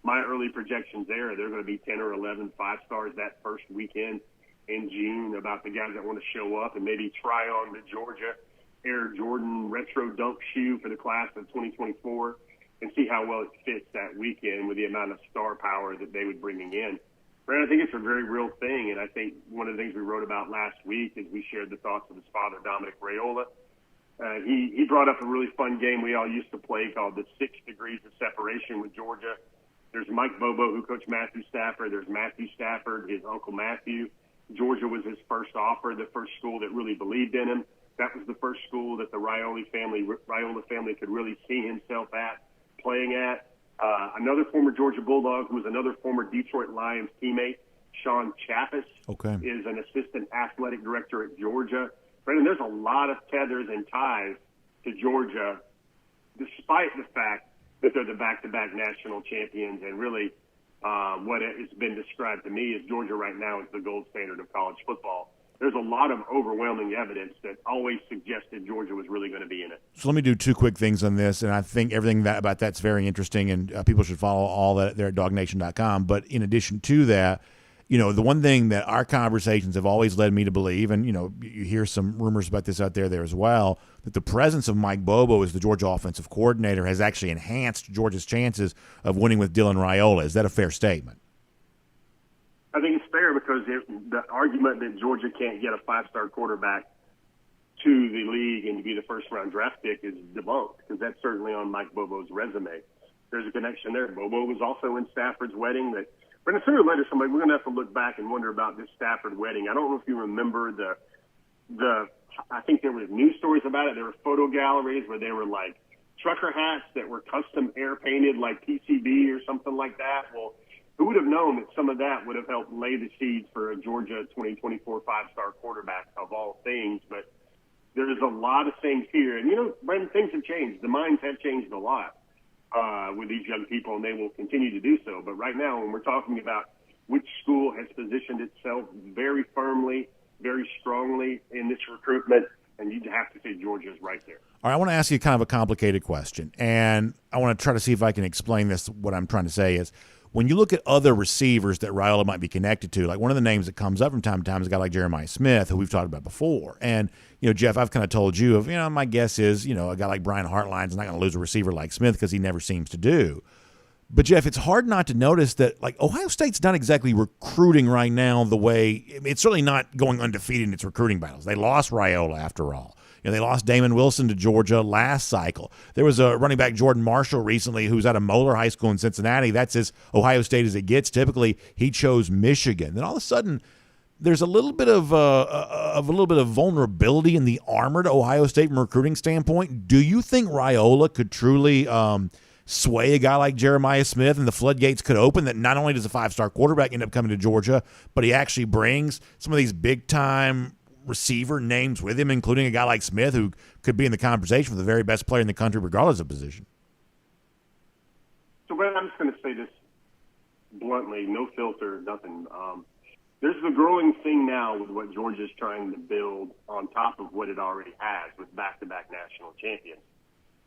Speaker 7: My early projections there are going to be 10 or 11 5 stars that first weekend in June, about the guys that want to show up and maybe try on the Georgia Air Jordan retro dunk shoe for the class of 2024. and see how well it fits that weekend with the amount of star power that they would bringing in. Brandon, I think it's a very real thing, and I think one of the things we wrote about last week is we shared the thoughts of his father, Dominic Raiola. He brought up a really fun game we all used to play called the 6 Degrees of Separation with Georgia. There's Mike Bobo, who coached Matthew Stafford. There's Matthew Stafford, his uncle Matthew. Georgia was his first offer, the first school that really believed in him. That was the first school that the Raiola family could really see himself playing at. Another former Georgia Bulldog, who was another former Detroit Lions teammate, Sean Chaffis, is an assistant athletic director at Georgia. Brandon, there's a lot of tethers and ties to Georgia, despite the fact that they're the back-to-back national champions, and really what has been described to me as Georgia right now is the gold standard of college football. There's a lot of overwhelming evidence that always suggested Georgia was really going to be in it.
Speaker 1: So let me do 2 quick things on this, and I think everything about that's very interesting, and people should follow all that there at DawgNation.com. But in addition to that, the one thing that our conversations have always led me to believe, and, you hear some rumors about this out there as well, that the presence of Mike Bobo as the Georgia offensive coordinator has actually enhanced Georgia's chances of winning with Dylan Raiola. Is that a fair statement?
Speaker 7: I think it's fair because the argument that Georgia can't get a 5-star quarterback to the league and to be the first-round draft pick is debunked, because that's certainly on Mike Bobo's resume. There's a connection there. Bobo was also in Stafford's wedding. But sooner or later, we're going to have to look back and wonder about this Stafford wedding. I don't know if you remember I think there were news stories about it. There were photo galleries where they were like trucker hats that were custom air painted like PCB or something like that. Well, who would have known that some of that would have helped lay the seeds for a Georgia 2024 5-star quarterback of all things? But there's a lot of things here. And, Brandon, things have changed. The minds have changed a lot with these young people, and they will continue to do so. But right now, when we're talking about which school has positioned itself very firmly, very strongly in this recruitment, and you have to say Georgia is right there.
Speaker 1: All right, I want to ask you kind of a complicated question, and I want to try to see if I can explain this. What I'm trying to say is, when you look at other receivers that Raiola might be connected to, like one of the names that comes up from time to time is a guy like Jeremiah Smith, who we've talked about before. And, Jeff, I've kind of told you my guess is, a guy like Brian Hartline's not going to lose a receiver like Smith because he never seems to do. But, Jeff, it's hard not to notice that, Ohio State's not exactly recruiting right now the way – it's certainly not going undefeated in its recruiting battles. They lost Raiola, after all. They lost Damon Wilson to Georgia last cycle. There was a running back, Jordan Marshall, recently, who's out of Moeller High School in Cincinnati. That's as Ohio State as it gets. Typically, he chose Michigan. Then all of a sudden, there's a little bit of vulnerability in the armor to Ohio State from a recruiting standpoint. Do you think Raiola could truly sway a guy like Jeremiah Smith and the floodgates could open, that not only does a 5-star quarterback end up coming to Georgia, but he actually brings some of these big-time receiver names with him, including a guy like Smith, who could be in the conversation for the very best player in the country regardless of position?
Speaker 7: So, Brad, I'm just going to say this bluntly, no filter, nothing. There's the growing thing now with what Georgia's trying to build on top of what it already has with back-to-back national champions.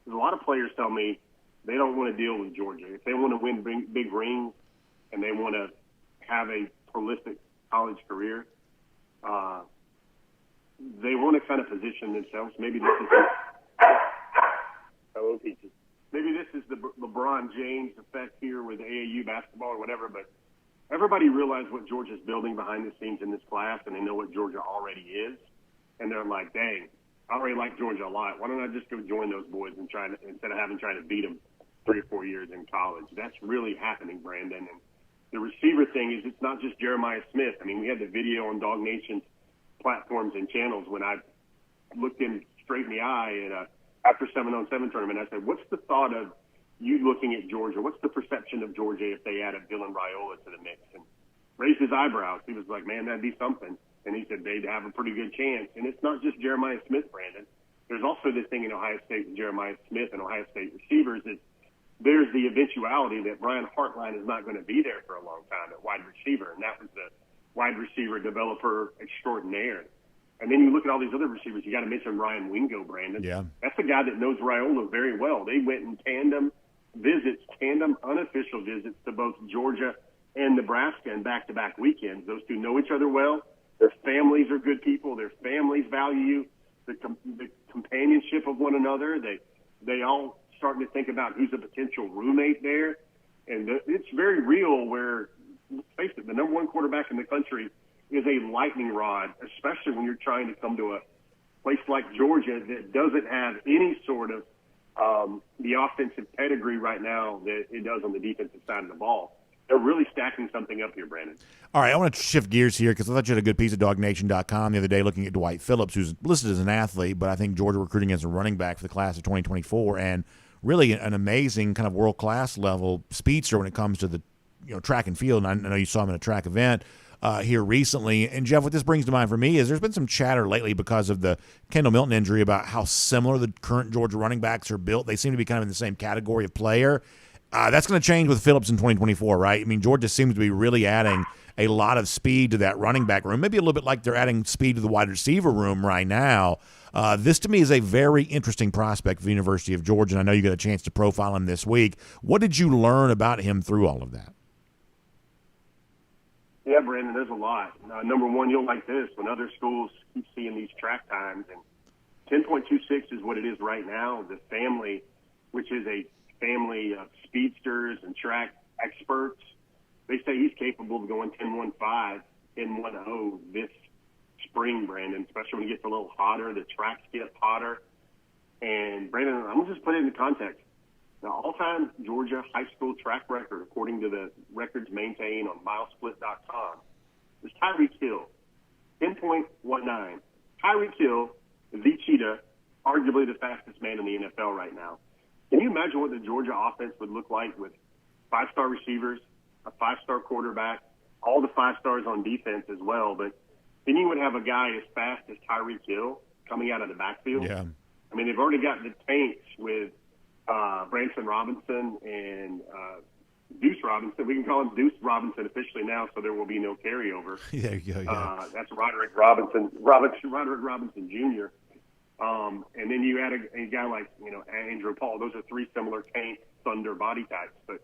Speaker 7: There's a lot of players tell me they don't want to deal with Georgia. If they want to win big rings and they want to have a prolific college career, they want to kind of position themselves. Maybe this is hello, Peaches. Maybe this is the LeBron James effect here with AAU basketball or whatever, but everybody realizes what Georgia's building behind the scenes in this class, and they know what Georgia already is, and they're like, dang, I already like Georgia a lot. Why don't I just go join those boys and instead of trying to beat them 3 or 4 years in college? That's really happening, Brandon. And the receiver thing is, it's not just Jeremiah Smith. I mean, we had the video on DawgNation's platforms and channels when I looked him straight in the eye at after 7-on-7 tournament. I said, what's the thought of you looking at Georgia? What's the perception of Georgia if they added Dylan Raiola to the mix? And raised his eyebrows. He was like, man, that'd be something. And he said they'd have a pretty good chance. And it's not just Jeremiah Smith, Brandon. There's also this thing in Ohio State with Jeremiah Smith and Ohio State receivers is there's the eventuality that Brian Hartline is not going to be there for a long time at wide receiver. And that was the wide receiver developer extraordinaire. And then you look at all these other receivers. You got to mention Ryan Wingo, Brandon.
Speaker 1: Yeah.
Speaker 7: That's a guy that knows Raiola very well. They went in tandem unofficial visits to both Georgia and Nebraska in back-to-back weekends. Those two know each other well. Their families are good people. Their families value the companionship of one another. They all starting to think about who's a potential roommate there. And it's very real where, let's face it, the number one quarterback in the country is a lightning rod, especially when you're trying to come to a place like Georgia that doesn't have any sort of the offensive pedigree right now that it does on the defensive side of the ball. They're really stacking something up here, Brandon.
Speaker 1: All right, I want to shift gears here because I thought you had a good piece of DawgNation.com the other day looking at Dwight Phillips, who's listed as an athlete, but I think Georgia recruiting as a running back for the class of 2024, and really an amazing kind of world-class level speedster when it comes to the track and field. And I know you saw him in a track event here recently. And, Jeff, what this brings to mind for me is there's been some chatter lately because of the Kendall Milton injury about how similar the current Georgia running backs are built. They seem to be kind of in the same category of player. That's going to change with Phillips in 2024, right? I mean, Georgia seems to be really adding a lot of speed to that running back room, maybe a little bit like they're adding speed to the wide receiver room right now. This, to me, is a very interesting prospect for the University of Georgia, and I know you got a chance to profile him this week. What did you learn about him through all of that?
Speaker 7: Yeah, Brandon, there's a lot. Number one, you'll like this. When other schools keep seeing these track times, and 10.26 is what it is right now, the family, which is a family of speedsters and track experts, they say he's capable of going 10.15, 10.10 this spring, Brandon, especially when it gets a little hotter. The tracks get hotter. And, Brandon, I'm going to just put it into context. The all-time Georgia high school track record, according to the records maintained on milesplit.com, is Tyreek Hill, 10.19. Tyreek Hill, the cheetah, arguably the fastest man in the NFL right now. Can you imagine what the Georgia offense would look like with five-star receivers, a five-star quarterback, all the five stars on defense as well? But then you would have a guy as fast as Tyreek Hill coming out of the backfield.
Speaker 1: Yeah.
Speaker 7: I mean, they've already got the tanks with Branson Robinson and Duce Robinson. We can call him Duce Robinson officially now, so there will be no carryover.
Speaker 1: There you go, yeah.
Speaker 7: That's Roderick Robinson Jr. And then you add a guy like, Andrew Paul. Those are three similar tank, thunder body types. But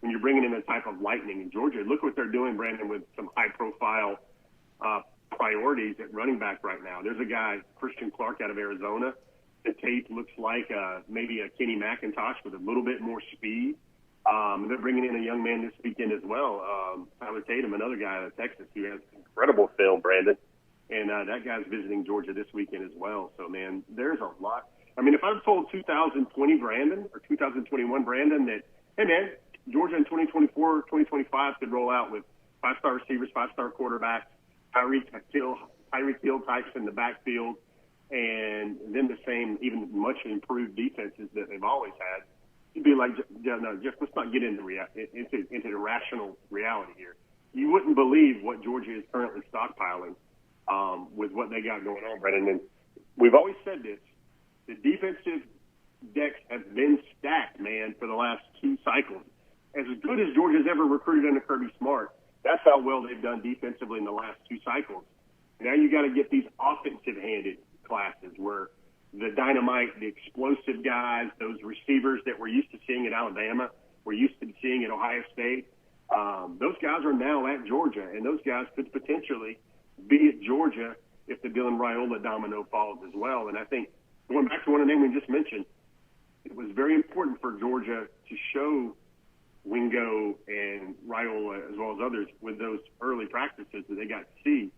Speaker 7: when you're bringing in a type of lightning in Georgia, look what they're doing, Brandon, with some high-profile priorities at running back right now. There's a guy, Christian Clark, out of Arizona. The tape looks like maybe a Kenny McIntosh with a little bit more speed. They're bringing in a young man this weekend as well, Tyler Tatum, another guy out of Texas who has incredible film, Brandon. And that guy's visiting Georgia this weekend as well. So, man, there's a lot. I mean, if I've told 2020 Brandon or 2021 Brandon that, hey, man, Georgia in 2024, 2025 could roll out with five-star receivers, five-star quarterbacks, Tyreek Hill types in the backfield, and then the same, even much improved defenses that they've always had, you'd be like, no, Jeff, let's not get into the rational reality here. You wouldn't believe what Georgia is currently stockpiling with what they got going on, Brennan. And we've always said this. The defensive decks have been stacked, man, for the last two cycles. As good as Georgia's ever recruited under Kirby Smart, that's how well they've done defensively in the last two cycles. Now you got to get these offensive-handed classes where the dynamite, the explosive guys, those receivers that we're used to seeing at Alabama, we're used to seeing at Ohio State, those guys are now at Georgia, and those guys could potentially be at Georgia if the Dylan Raiola domino falls as well. And I think, going back to one of the names we just mentioned, it was very important for Georgia to show Wingo and Raiola, as well as others, with those early practices that they got to see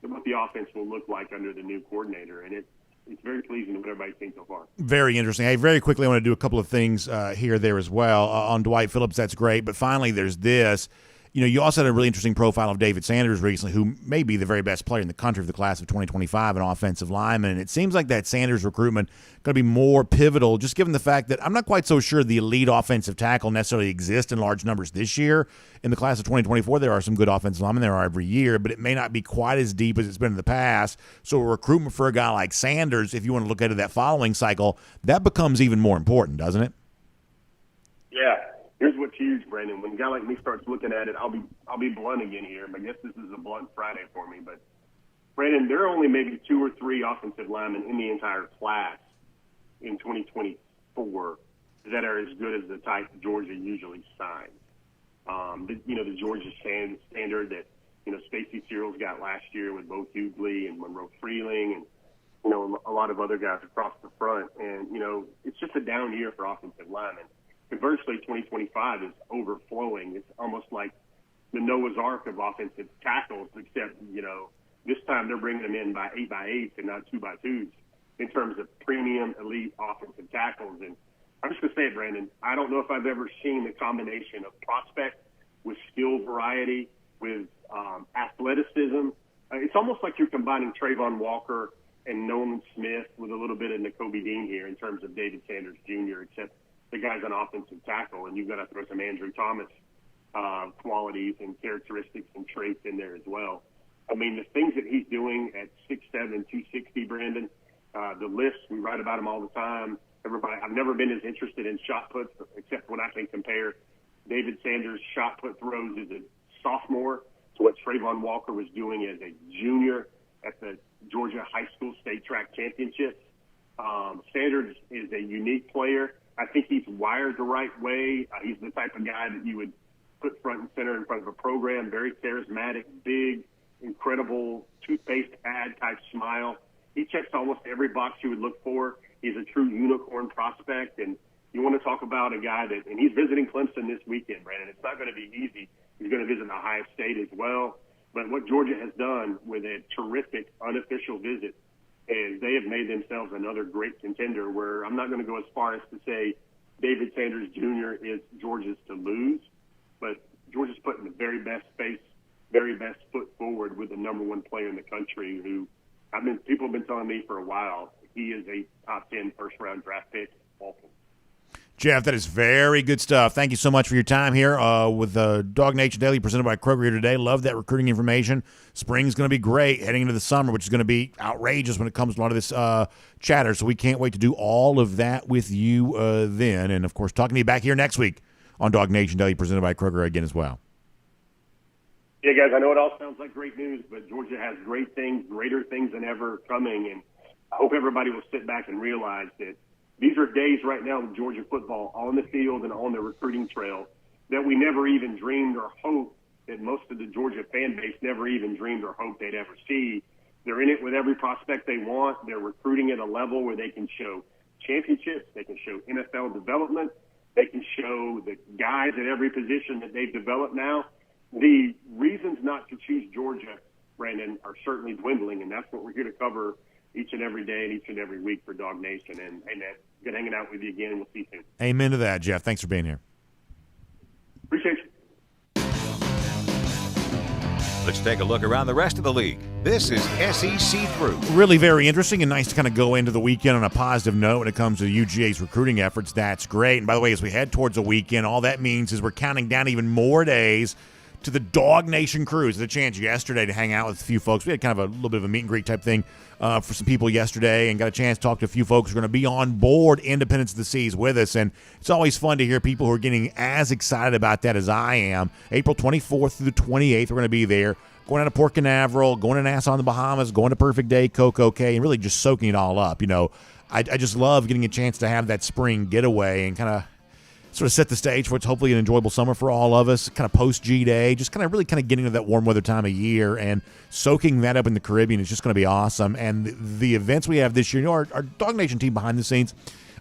Speaker 7: what the offense will look like under the new coordinator. And it's very pleasing to what everybody's seen so far. Very
Speaker 1: interesting. Hey, very quickly, I want to do a couple of things here, there as well. On Dwight Phillips, that's great. But finally, there's this. You also had a really interesting profile of David Sanders recently, who may be the very best player in the country for the class of 2025, an offensive lineman. And it seems like that Sanders recruitment going to be more pivotal, just given the fact that I'm not quite so sure the elite offensive tackle necessarily exists in large numbers this year. In the class of 2024, there are some good offensive linemen there are every year, but it may not be quite as deep as it's been in the past. So a recruitment for a guy like Sanders, if you want to look at it that following cycle, that becomes even more important, doesn't it?
Speaker 7: Yeah. Here's what's huge, Brandon. When a guy like me starts looking at it, I'll be blunt again here. I guess this is a blunt Friday for me. But, Brandon, there are only maybe 2 or 3 offensive linemen in the entire class in 2024 that are as good as the type Georgia usually signs. The Georgia standard that, Stacey Searles got last year with Bo Hughley and Monroe Freeling. And a lot of other guys across the front. And, it's just a down year for offensive linemen. Conversely, 2025 is overflowing. It's almost like the Noah's Ark of offensive tackles, except, this time they're bringing them in by 8x8s and not 2x2s in terms of premium elite offensive tackles. And I'm just going to say it, Brandon, I don't know if I've ever seen the combination of prospect with skill variety, with athleticism. It's almost like you're combining Trayvon Walker and Nolan Smith with a little bit of Nakobe Dean here in terms of David Sanders Jr., except the guy's an offensive tackle, and you've got to throw some Andrew Thomas qualities and characteristics and traits in there as well. I mean, the things that he's doing at 6'7", 260, Brandon, the lifts, we write about him all the time. I've never been as interested in shot puts, except when I can compare David Sanders' shot put throws as a sophomore to what Trayvon Walker was doing as a junior at the Georgia High School State Track Championships. Sanders is a unique player. I think he's wired the right way. He's the type of guy that you would put front and center in front of a program, very charismatic, big, incredible toothpaste ad type smile. He checks almost every box you would look for. He's a true unicorn prospect, and you want to talk about a guy and he's visiting Clemson this weekend, Brandon. It's not going to be easy. He's going to visit Ohio State as well. But what Georgia has done with a terrific unofficial visit is they have made themselves another great contender, where I'm not going to go as far as to say David Sanders Jr. is Georgia's to lose, but Georgia's putting the very best face, very best foot forward with the number one player in the country who people have been telling me for a while he is a top 10 first-round draft pick. Awful.
Speaker 1: Jeff, that is very good stuff. Thank you so much for your time here with DawgNation Daily presented by Kroger here today. Love that recruiting information. Spring's going to be great heading into the summer, which is going to be outrageous when it comes to a lot of this chatter. So we can't wait to do all of that with you then. And, of course, talking to you back here next week on DawgNation Daily presented by Kroger again as well.
Speaker 7: Yeah, guys, I know it all sounds like great news, but Georgia has great things, greater things than ever coming. And I hope everybody will sit back and realize that these are days right now with Georgia football on the field and on the recruiting trail that we never even dreamed or hoped, that most of the Georgia fan base never even dreamed or hoped they'd ever see. They're in it with every prospect they want. They're recruiting at a level where they can show championships. They can show NFL development. They can show the guys at every position that they've developed now. The reasons not to choose Georgia, Brandon, are certainly dwindling, and that's what we're here to cover each and every day and each and every week for DawgNation. And, hey, man, good hanging out with you again, and we'll see you soon.
Speaker 1: Amen to that, Jeff. Thanks for being here.
Speaker 7: Appreciate you.
Speaker 3: Let's take a look around the rest of the league. This is SEC Through.
Speaker 1: Really very interesting and nice to kind of go into the weekend on a positive note when it comes to UGA's recruiting efforts. That's great. And by the way, as we head towards the weekend, all that means is we're counting down even more days to the DawgNation Cruise. The chance yesterday to hang out with a few folks. We had kind of a little bit of a meet and greet type thing for some people yesterday, and got a chance to talk to a few folks who are going to be on board Independence of the Seas with us. And it's always fun to hear people who are getting as excited about that as I am. April 24th through the 28th, we're going to be there. Going down to Port Canaveral, going to Nassau in the Bahamas, going to Perfect Day, Coco Cay, and really just soaking it all up. I just love getting a chance to have that spring getaway and kind of sort of set the stage for what's hopefully an enjoyable summer for all of us, kind of post-G-Day, just kind of really kind of getting into that warm weather time of year and soaking that up in the Caribbean is just going to be awesome. And the events we have this year, our DawgNation team behind the scenes,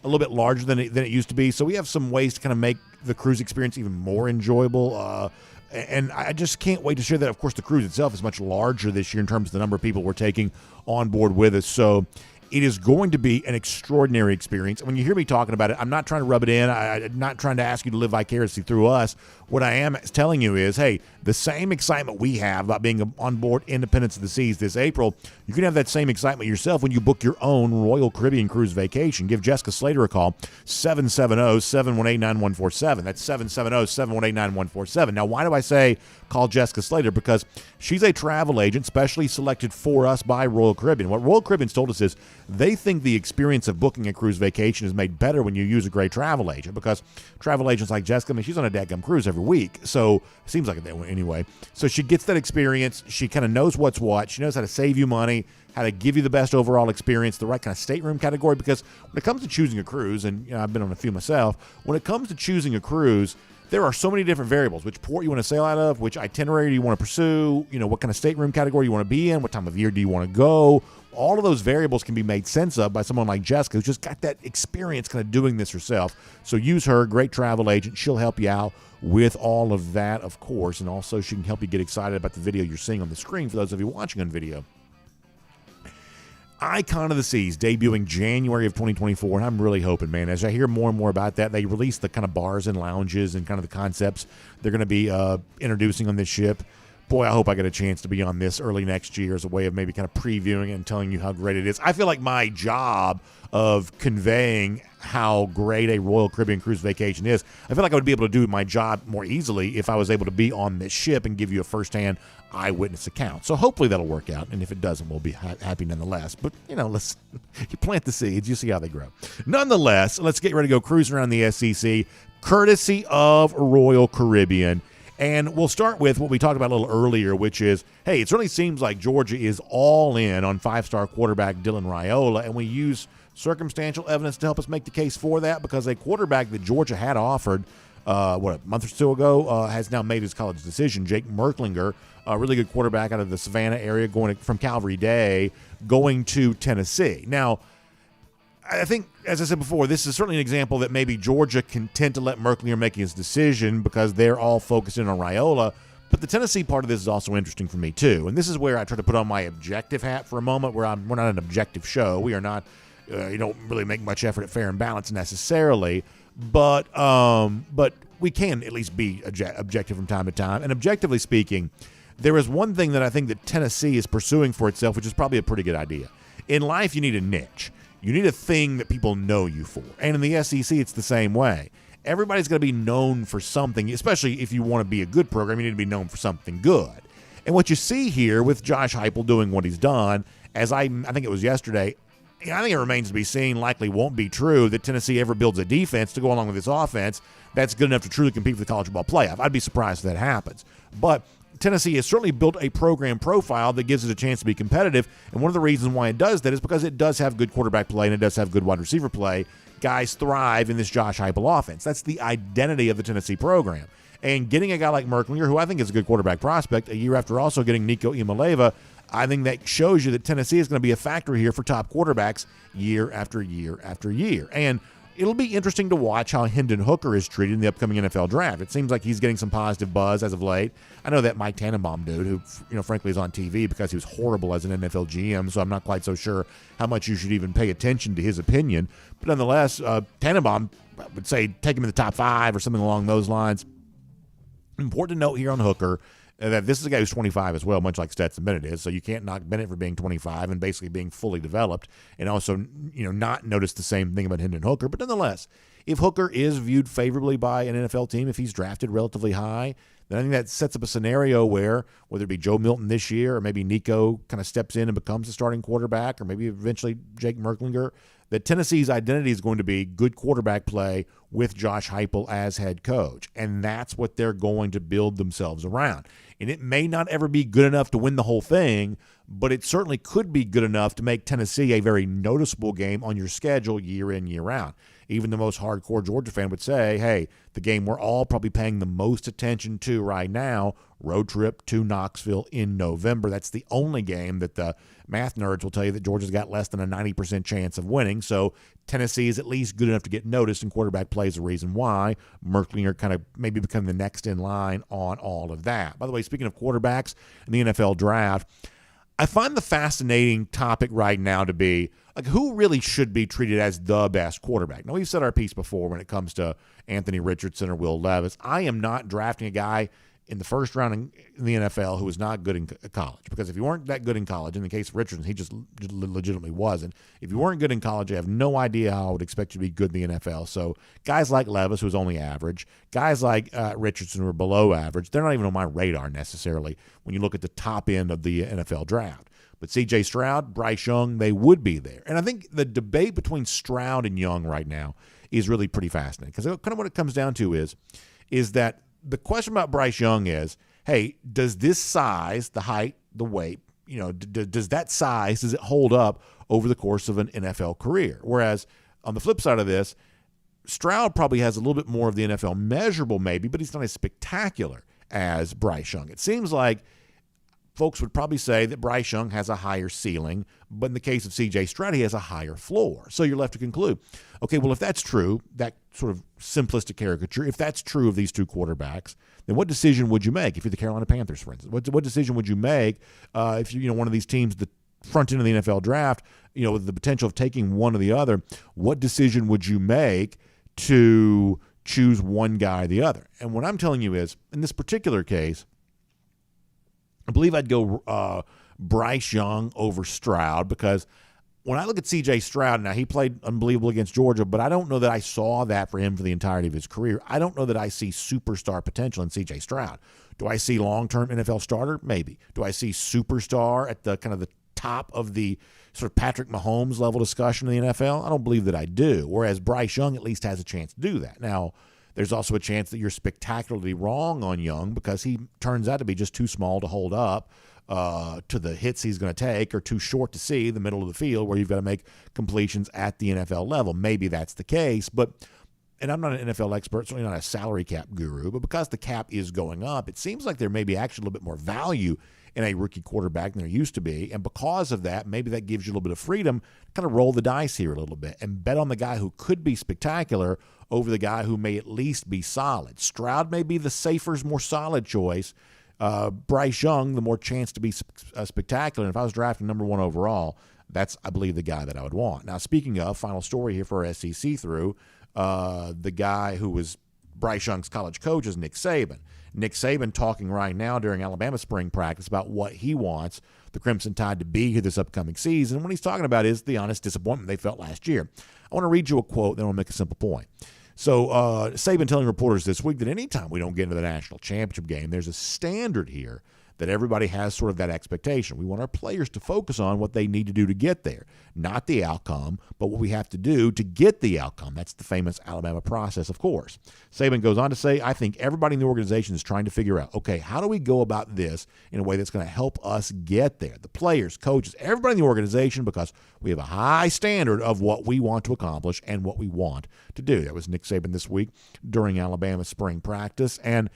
Speaker 1: a little bit larger than it used to be, so we have some ways to kind of make the cruise experience even more enjoyable. And I just can't wait to share that. Of course, the cruise itself is much larger this year in terms of the number of people we're taking on board with us. So it is going to be an extraordinary experience. When you hear me talking about it, I'm not trying to rub it in. I'm not trying to ask you to live vicariously through us. What I am telling you is, hey, the same excitement we have about being on board Independence of the Seas this April, you can have that same excitement yourself when you book your own Royal Caribbean Cruise vacation. Give Jessica Slater a call, 770-718-9147. That's 770-718-9147. Now, why do I say call Jessica Slater? Because she's a travel agent specially selected for us by Royal Caribbean. What Royal Caribbean's told us is they think the experience of booking a cruise vacation is made better when you use a great travel agent, because travel agents like Jessica, I mean, she's on a dadgum cruise every week, so it seems like it that way anyway. So she gets that experience. She kind of knows what's what. She knows how to save you money, how to give you the best overall experience, the right kind of stateroom category, because when it comes to choosing a cruise, and I've been on a few myself, when it comes to choosing a cruise, there are so many different variables. Which port you want to sail out of, which itinerary do you want to pursue, what kind of stateroom category you want to be in, what time of year do you want to go. All of those variables can be made sense of by someone like Jessica, who's just got that experience kind of doing this herself. So use her, great travel agent. She'll help you out with all of that, of course, and also she can help you get excited about the video you're seeing on the screen for those of you watching on video. Icon of the Seas debuting January of 2024, and I'm really hoping, man, as I hear more and more about that, they release the kind of bars and lounges and kind of the concepts they're going to be introducing on this ship. Boy, I hope I get a chance to be on this early next year as a way of maybe kind of previewing it and telling you how great it is. I feel like my job of conveying how great a Royal Caribbean cruise vacation is, I feel like I would be able to do my job more easily if I was able to be on this ship and give you a firsthand eyewitness account. So hopefully that'll work out, and if it doesn't, we'll be happy nonetheless. But, let's you plant the seeds, you see how they grow. Nonetheless, let's get ready to go cruising around the SEC, courtesy of Royal Caribbean. And we'll start with what we talked about a little earlier, which is, hey, it certainly seems like Georgia is all in on five-star quarterback Dylan Raiola, and we use circumstantial evidence to help us make the case for that, because a quarterback that Georgia had offered, a month or so ago, has now made his college decision. Jake Merklinger, a really good quarterback out of the Savannah area, from Calvary Day, going to Tennessee. Now, I think, as I said before, this is certainly an example that maybe Georgia content to let Merklinger make his decision because they're all focused in on Raiola. But the Tennessee part of this is also interesting for me, too. And this is where I try to put on my objective hat for a moment, where we're not an objective show. We are not, you don't really make much effort at fair and balance necessarily. But we can at least be objective from time to time. And objectively speaking, there is one thing that I think that Tennessee is pursuing for itself, which is probably a pretty good idea. In life, you need a niche. You need a thing that people know you for. And in the SEC, it's the same way. Everybody's going to be known for something, especially if you want to be a good program, you need to be known for something good. And what you see here with Josh Heupel doing what he's done, as I think it was yesterday, I think it remains to be seen, likely won't be true, that Tennessee ever builds a defense to go along with this offense that's good enough to truly compete for the college football playoff. I'd be surprised if that happens. But Tennessee has certainly built a program profile that gives it a chance to be competitive, and one of the reasons why it does that is because it does have good quarterback play and it does have good wide receiver play. Guys thrive in this Josh Heupel offense. That's the identity of the Tennessee program. And getting a guy like Merklinger, who I think is a good quarterback prospect, a year after also getting Nico Imaleva, I think that shows you that Tennessee is going to be a factor here for top quarterbacks year after year after year. And it'll be interesting to watch how Hendon Hooker is treated in the upcoming NFL draft. It seems like he's getting some positive buzz as of late. I know that Mike Tannenbaum dude, who frankly is on TV because he was horrible as an NFL GM, so I'm not quite so sure how much you should even pay attention to his opinion. But nonetheless, Tannenbaum would say take him in the top 5 or something along those lines. Important to note here on Hooker that this is a guy who's 25 as well, much like Stetson Bennett is, so you can't knock Bennett for being 25 and basically being fully developed, and also not notice the same thing about Hendon Hooker. But nonetheless, if Hooker is viewed favorably by an NFL team, if he's drafted relatively high, then I think that sets up a scenario where, whether it be Joe Milton this year or maybe Nico kind of steps in and becomes the starting quarterback, or maybe eventually Jake Merklinger, that Tennessee's identity is going to be good quarterback play with Josh Heupel as head coach. And that's what they're going to build themselves around. And it may not ever be good enough to win the whole thing, but it certainly could be good enough to make Tennessee a very noticeable game on your schedule year in, year out. Even the most hardcore Georgia fan would say, hey, the game we're all probably paying the most attention to right now, road trip to Knoxville in November. That's the only game that the math nerds will tell you that Georgia's got less than a 90% chance of winning. So Tennessee is at least good enough to get noticed, and quarterback play is the reason why. Merklinger kind of maybe become the next in line on all of that. By the way, speaking of quarterbacks in the NFL draft, I find the fascinating topic right now to be, like, who really should be treated as the best quarterback? Now, we've said our piece before when it comes to Anthony Richardson or Will Levis. I am not drafting a guy in the first round in the NFL who was not good in college. Because if you weren't that good in college, in the case of Richardson, he just legitimately wasn't. If you weren't good in college, I have no idea how I would expect you to be good in the NFL. So guys like Levis, who was only average, guys like Richardson, who are below average, they're not even on my radar necessarily when you look at the top end of the NFL draft. But C.J. Stroud, Bryce Young, they would be there. And I think the debate between Stroud and Young right now is really pretty fascinating. Because kind of what it comes down to is that the question about Bryce Young is, hey, does this size, the height, the weight, does that size, does it hold up over the course of an NFL career? Whereas on the flip side of this, Stroud probably has a little bit more of the NFL measurable maybe, but he's not as spectacular as Bryce Young. It seems like folks would probably say that Bryce Young has a higher ceiling, but in the case of C.J. Stroud, he has a higher floor. So you're left to conclude, okay, well, if that's true, that sort of simplistic caricature, if that's true of these two quarterbacks, then what decision would you make if you're the Carolina Panthers, for instance? What decision would you make if you're one of these teams, the front end of the NFL draft, with the potential of taking one or the other? What decision would you make to choose one guy or the other? And what I'm telling you is, in this particular case, I believe I'd go Bryce Young over Stroud, because when I look at C.J. Stroud, now he played unbelievable against Georgia, but I don't know that I saw that for him for the entirety of his career. I don't know that I see superstar potential in C.J. Stroud. Do I see long-term NFL starter? Maybe. Do I see superstar at the kind of the top of the sort of Patrick Mahomes level discussion in the NFL? I don't believe that I do, whereas Bryce Young at least has a chance to do that. Now, there's also a chance that you're spectacularly wrong on Young because he turns out to be just too small to hold up to the hits he's going to take, or too short to see the middle of the field where you've got to make completions at the NFL level. Maybe that's the case, and I'm not an NFL expert, certainly not a salary cap guru, but because the cap is going up, it seems like there may be actually a little bit more value in a rookie quarterback than there used to be. And because of that, maybe that gives you a little bit of freedom to kind of roll the dice here a little bit and bet on the guy who could be spectacular over the guy who may at least be solid. Stroud may be the safer, more solid choice. Bryce Young, the more chance to be spectacular. And if I was drafting number 1 overall, that's, I believe, the guy that I would want. Now, speaking of, final story here for our SEC through, the guy who was Bryce Young's college coach is Nick Saban. Nick Saban talking right now during Alabama spring practice about what he wants the Crimson Tide to be here this upcoming season. And what he's talking about is the honest disappointment they felt last year. I want to read you a quote, then I'll make a simple point. So Saban telling reporters this week that anytime we don't get into the national championship game, there's a standard here that everybody has sort of that expectation. We want our players to focus on what they need to do to get there, not the outcome, but what we have to do to get the outcome. That's the famous Alabama process, of course. Saban goes on to say, I think everybody in the organization is trying to figure out, okay, how do we go about this in a way that's going to help us get there? The players, coaches, everybody in the organization, because we have a high standard of what we want to accomplish and what we want to do. That was Nick Saban this week during Alabama spring practice. And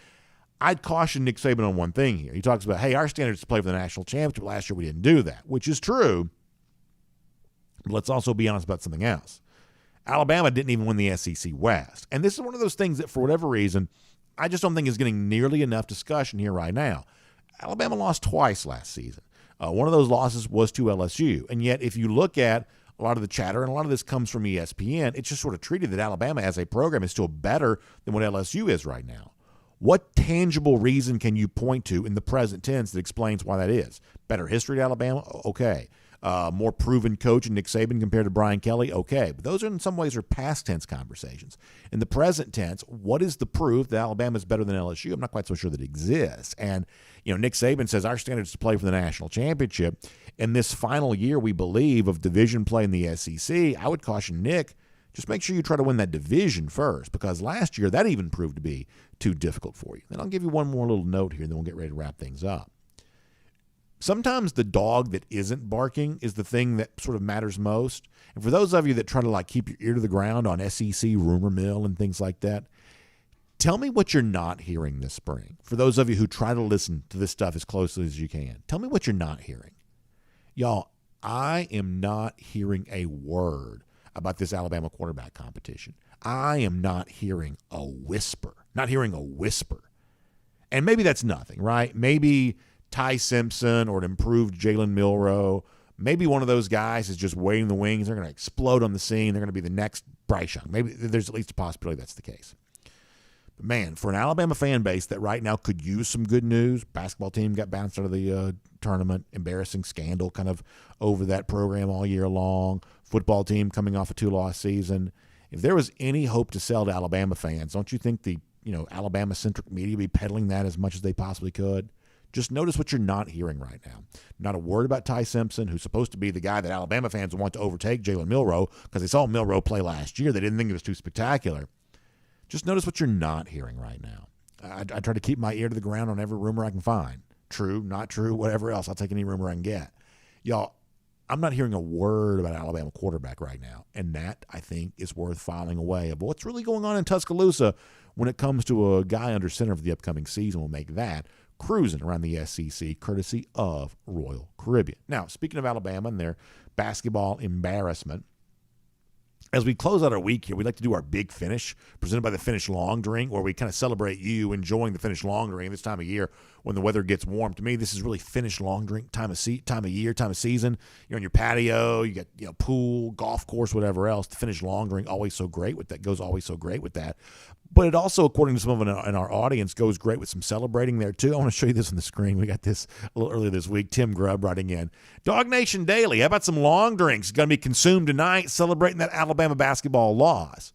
Speaker 1: I'd caution Nick Saban on one thing here. He talks about, hey, our standard is to play for the national championship. Last year we didn't do that, which is true. But let's also be honest about something else. Alabama didn't even win the SEC West. And this is one of those things that, for whatever reason, I just don't think is getting nearly enough discussion here right now. Alabama lost twice last season. One of those losses was to LSU. And yet, if you look at a lot of the chatter, and a lot of this comes from ESPN, it's just sort of treated that Alabama as a program is still better than what LSU is right now. What tangible reason can you point to in the present tense that explains why that is? Better history at Alabama? Okay. More proven coach in Nick Saban compared to Brian Kelly? Okay. But those are in some ways are past tense conversations. In the present tense, what is the proof that Alabama is better than LSU? I'm not quite so sure that it exists. And, Nick Saban says our standard is to play for the national championship. In this final year, we believe, of division play in the SEC, I would caution Nick, just make sure you try to win that division first, because last year that even proved to be too difficult for you. Then I'll give you one more little note here, and then we'll get ready to wrap things up. Sometimes the dog that isn't barking is the thing that sort of matters most. And for those of you that try to keep your ear to the ground on SEC rumor mill and things like that, tell me what you're not hearing this spring. For those of you who try to listen to this stuff as closely as you can, tell me what you're not hearing. Y'all, I am not hearing a word about this Alabama quarterback competition. I am not hearing a whisper. And maybe that's nothing, right? Maybe Ty Simpson or an improved Jalen Milroe, maybe one of those guys is just waiting in the wings. They're going to explode on the scene. They're going to be the next Bryce Young. Maybe there's at least a possibility that's the case. But man, for an Alabama fan base that right now could use some good news, basketball team got bounced out of the tournament, embarrassing scandal kind of over that program all year long, football team coming off a 2-loss season. If there was any hope to sell to Alabama fans, don't you think the Alabama-centric media would be peddling that as much as they possibly could? Just notice what you're not hearing right now. Not a word about Ty Simpson, who's supposed to be the guy that Alabama fans want to overtake Jalen Milroe because they saw Milroe play last year. They didn't think it was too spectacular. Just notice what you're not hearing right now. I try to keep my ear to the ground on every rumor I can find. True, not true, whatever else. I'll take any rumor I can get. Y'all, I'm not hearing a word about Alabama quarterback right now, and that, I think, is worth filing away of what's really going on in Tuscaloosa when it comes to a guy under center for the upcoming season. Will make that cruising around the SEC, courtesy of Royal Caribbean. Now, speaking of Alabama and their basketball embarrassment, as we close out our week here, we'd like to do our big finish presented by the Finish Long Drink, where we kind of celebrate you enjoying the Finish Long Drink this time of year when the weather gets warm. To me, this is really Finish Long Drink time of year, time of season. You're on your patio, you got pool, golf course, whatever else. The Finish Long Drink always so great with that. Goes always so great with that. But it also, according to some of in our audience, goes great with some celebrating there, too. I want to show you this on the screen. We got this a little earlier this week. Tim Grubb writing in. DawgNation Daily, how about some long drinks going to be consumed tonight celebrating that Alabama basketball loss?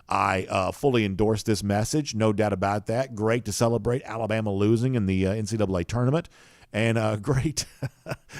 Speaker 1: I fully endorse this message. No doubt about that. Great to celebrate Alabama losing in the NCAA tournament. And great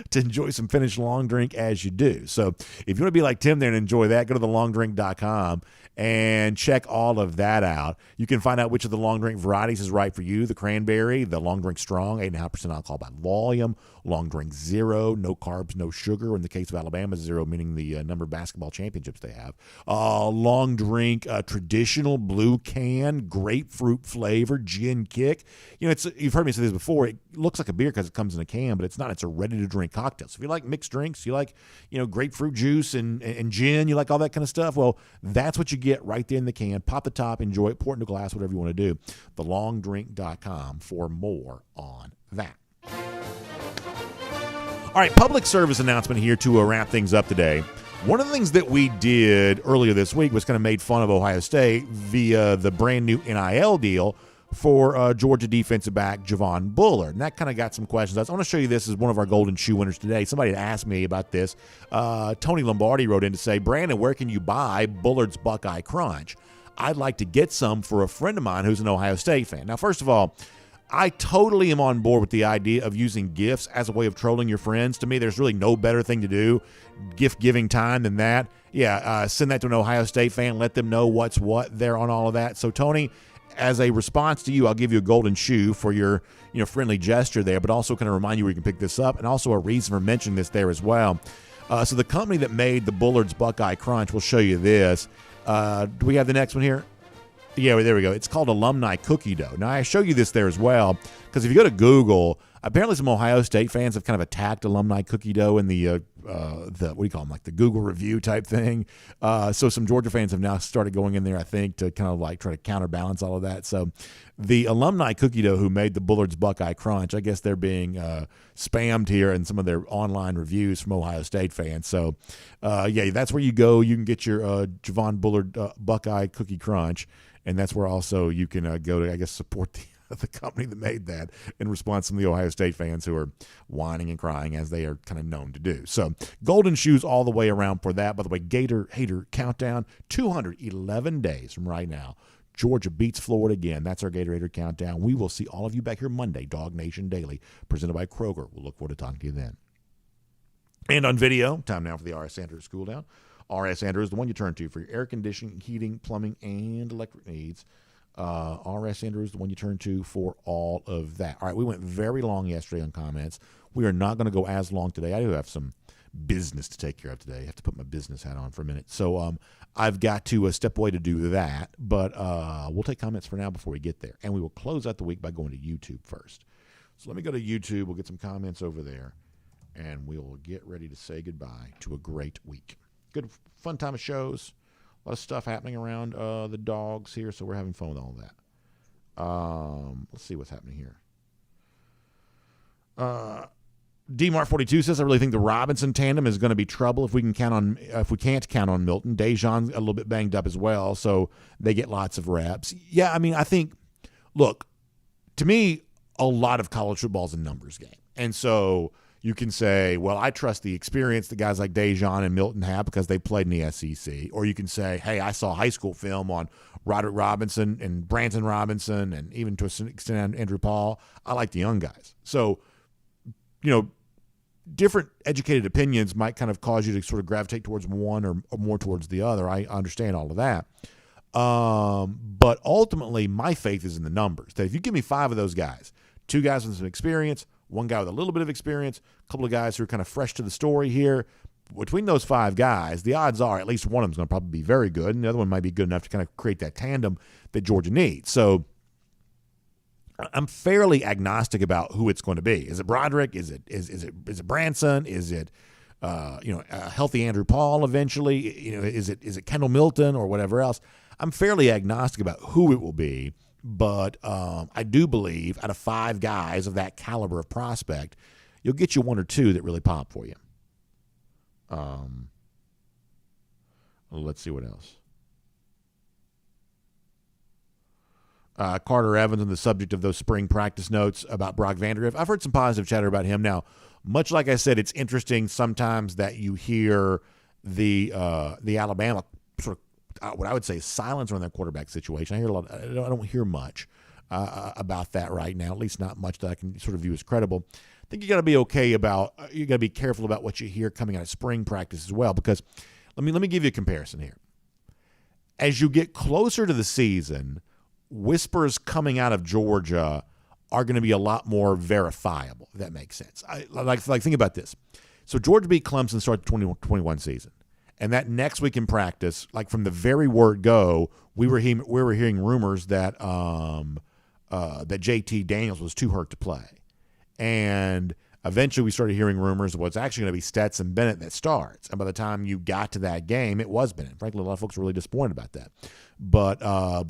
Speaker 1: to enjoy some Finish Long Drink as you do. So if you want to be like Tim there and enjoy that, go to thelongdrink.com and check all of that out. You can find out which of the long drink varieties is right for you. The cranberry, the long drink strong, 8.5% alcohol by volume. Long drink zero, no carbs, no sugar. In the case of Alabama, zero, meaning the number of basketball championships they have. Long drink traditional blue can, grapefruit flavor, gin kick. You've heard me say this before. It looks like a beer because it comes in a can, but it's not. It's a ready-to-drink cocktail. So if you like mixed drinks, you like grapefruit juice and gin, you like all that kind of stuff, well, that's what you get right there in the can. Pop the top, enjoy it, pour it into a glass, whatever you want to do. TheLongDrink.com for more on that. All right, public service announcement here to wrap things up today. One of the things that we did earlier this week was kind of made fun of Ohio State via the brand new NIL deal for Georgia defensive back Javon Bullard. And that kind of got some questions. I want to show you this as one of our Golden Shoe winners today. Somebody had asked me about this. Tony Lombardi wrote in to say, Brandon, where can you buy Bullard's Buckeye Crunch? I'd like to get some for a friend of mine who's an Ohio State fan. Now, first of all, I totally am on board with the idea of using gifts as a way of trolling your friends. To me, there's really no better thing to do, gift-giving time, than that. Yeah, send that to an Ohio State fan. Let them know what's what there on all of that. So, Tony, as a response to you, I'll give you a golden shoe for your friendly gesture there, but also kind of remind you where you can pick this up, and also a reason for mentioning this there as well. So the company that made the Bullard's Buckeye Crunch will show you this. Do we have the next one here? Yeah, there we go. It's called Alumni Cookie Dough. Now, I show you this there as well because if you go to Google, apparently some Ohio State fans have kind of attacked Alumni Cookie Dough in the what do you call them, like the Google review type thing. So some Georgia fans have now started going in there, I think, to kind of like try to counterbalance all of that. So the Alumni Cookie Dough who made the Bullard's Buckeye Crunch, I guess they're being spammed here in some of their online reviews from Ohio State fans. So, yeah, that's where you go. You can get your Javon Bullard Buckeye Cookie Crunch. And that's where also you can go to, I guess, support the company that made that in response to some of the Ohio State fans who are whining and crying as they are kind of known to do. So golden shoes all the way around for that. By the way, Gator Hater Countdown, 211 days from right now. Georgia beats Florida again. That's our Gator Hater Countdown. We will see all of you back here Monday, DawgNation Daily, presented by Kroger. We'll look forward to talking to you then. And on video, time now for the R.S. Sanders School Down. R.S. Andrews is the one you turn to for your air conditioning, heating, plumbing, and electric needs. R.S. Andrews is the one you turn to for all of that. All right, we went very long yesterday on comments. We are not going to go as long today. I do have some business to take care of today. I have to put my business hat on for a minute. So I've got to step away to do that. But we'll take comments for now before we get there. And we will close out the week by going to YouTube first. So let me go to YouTube. We'll get some comments over there. And we will get ready to say goodbye to a great week. Good, fun time of shows. A lot of stuff happening around the dogs here, so we're having fun with all that. Let's see what's happening here. DMart42 says, I really think the Robinson tandem is going to be trouble if we can't count on Milton. Dejan's a little bit banged up as well, so they get lots of reps. Yeah, I mean, I think, look, to me, a lot of college football is a numbers game. And so you can say, well, I trust the experience that guys like Dejan and Milton have because they played in the SEC. Or you can say, hey, I saw high school film on Roderick Robinson and Branson Robinson and even to an extent Andrew Paul. I like the young guys. So, different educated opinions might kind of cause you to sort of gravitate towards one or more towards the other. I understand all of that. But ultimately, my faith is in the numbers. That if you give me 5 of those guys, 2 guys with some experience, 1 guy with a little bit of experience, a couple of guys who are kind of fresh to the story here, between those 5 guys, the odds are at least one of them is going to probably be very good, and the other one might be good enough to kind of create that tandem that Georgia needs. So I'm fairly agnostic about who it's going to be. Is it Broderick? Is it Branson? Is it a healthy Andrew Paul eventually? Is it Kendall Milton or whatever else? I'm fairly agnostic about who it will be, but I do believe out of 5 guys of that caliber of prospect, you'll get you 1 or 2 that really pop for you. Let's see what else. Carter Evans on the subject of those spring practice notes about Brock Vandagriff. I've heard some positive chatter about him. Now, much like I said, it's interesting sometimes that you hear the Alabama sort of what I would say silence around their quarterback situation. I hear a lot. I don't hear much about that right now. At least not much that I can sort of view as credible. I think you got to be okay about. You got to be careful about what you hear coming out of spring practice as well. Because let me give you a comparison here. As you get closer to the season, whispers coming out of Georgia are going to be a lot more verifiable, if that makes sense. Like think about this. So Georgia beat Clemson, start the 2021 season. And that next week in practice, like from the very word go, we were hearing rumors that that JT Daniels was too hurt to play. And eventually we started hearing rumors of what's actually going to be Stetson Bennett that starts. And by the time you got to that game, it was Bennett. Frankly, a lot of folks were really disappointed about that. But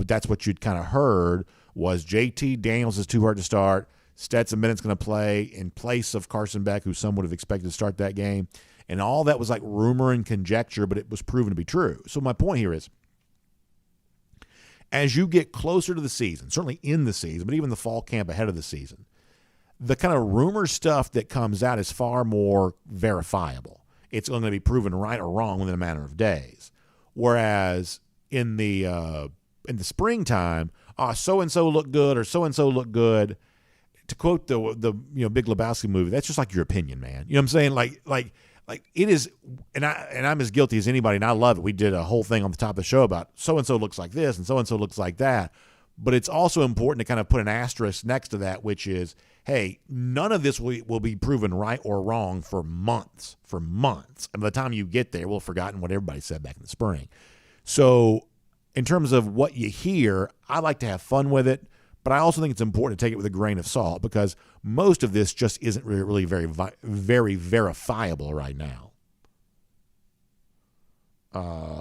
Speaker 1: that's what you'd kind of heard was JT Daniels is too hard to start. Stetson Bennett's going to play in place of Carson Beck, who some would have expected to start that game. And all that was like rumor and conjecture, but it was proven to be true. So my point here is, as you get closer to the season, certainly in the season, but even the fall camp ahead of the season, the kind of rumor stuff that comes out is far more verifiable. It's going to be proven right or wrong within a matter of days. Whereas in the springtime, so and so looked good or so and so looked good. To quote the Big Lebowski movie, that's just like your opinion, man. You know what I'm saying? Like it is, and I'm as guilty as anybody, and I love it. We did a whole thing on the top of the show about so and so looks like this and so looks like that. But it's also important to kind of put an asterisk next to that, which is, hey, none of this will be proven right or wrong for months. And by the time you get there, we'll have forgotten what everybody said back in the spring. So in terms of what you hear, I like to have fun with it, but I also think it's important to take it with a grain of salt because most of this just isn't really very, very verifiable right now.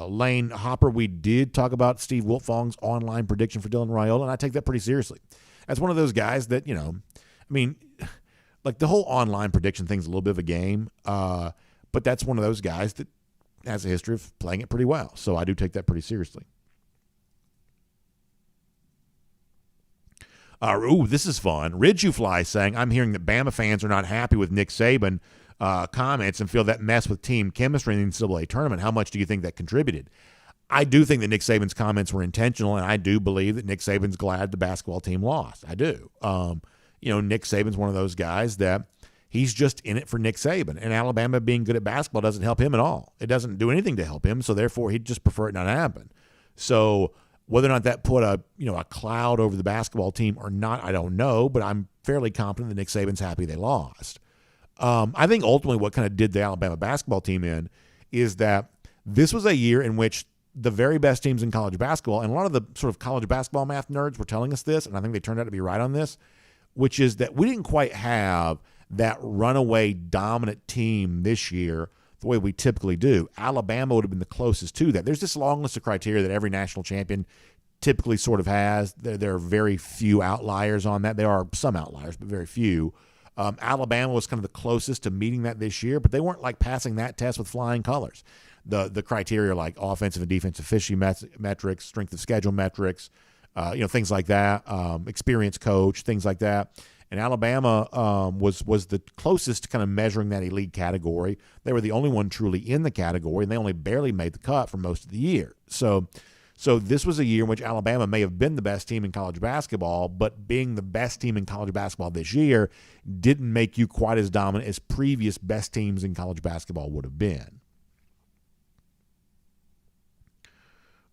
Speaker 1: Lane Hopper, we did talk about Steve Wiltfong's online prediction for Dylan Raiola, and I take that pretty seriously. As one of those guys that, like the whole online prediction thing's a little bit of a game, but that's one of those guys that has a history of playing it pretty well. So I do take that pretty seriously. This is fun. Ridge You Fly saying, I'm hearing that Bama fans are not happy with Nick Saban comments and feel that mess with team chemistry in the NCAA tournament. How much do you think that contributed? I do think that Nick Saban's comments were intentional, and I do believe that Nick Saban's glad the basketball team lost. I do. Nick Saban's one of those guys that he's just in it for Nick Saban, and Alabama being good at basketball doesn't help him at all. It doesn't do anything to help him, so therefore he'd just prefer it not happen. So whether or not that put a cloud over the basketball team or not, I don't know, but I'm fairly confident that Nick Saban's happy they lost. I think ultimately what kind of did the Alabama basketball team in is that this was a year in which the very best teams in college basketball, and a lot of the sort of college basketball math nerds were telling us this, and I think they turned out to be right on this, which is that we didn't quite have that runaway dominant team this year the way we typically do. Alabama would have been the closest to that. There's this long list of criteria that every national champion typically sort of has. There are very few outliers on that. There are some outliers, but very few. Alabama was kind of the closest to meeting that this year, but they weren't like passing that test with flying colors. The criteria like offensive and defensive efficiency metrics, strength of schedule metrics, things like that, experienced coach, things like that. And Alabama was the closest to kind of measuring that elite category. They were the only one truly in the category, and they only barely made the cut for most of the year. So this was a year in which Alabama may have been the best team in college basketball, but being the best team in college basketball this year didn't make you quite as dominant as previous best teams in college basketball would have been.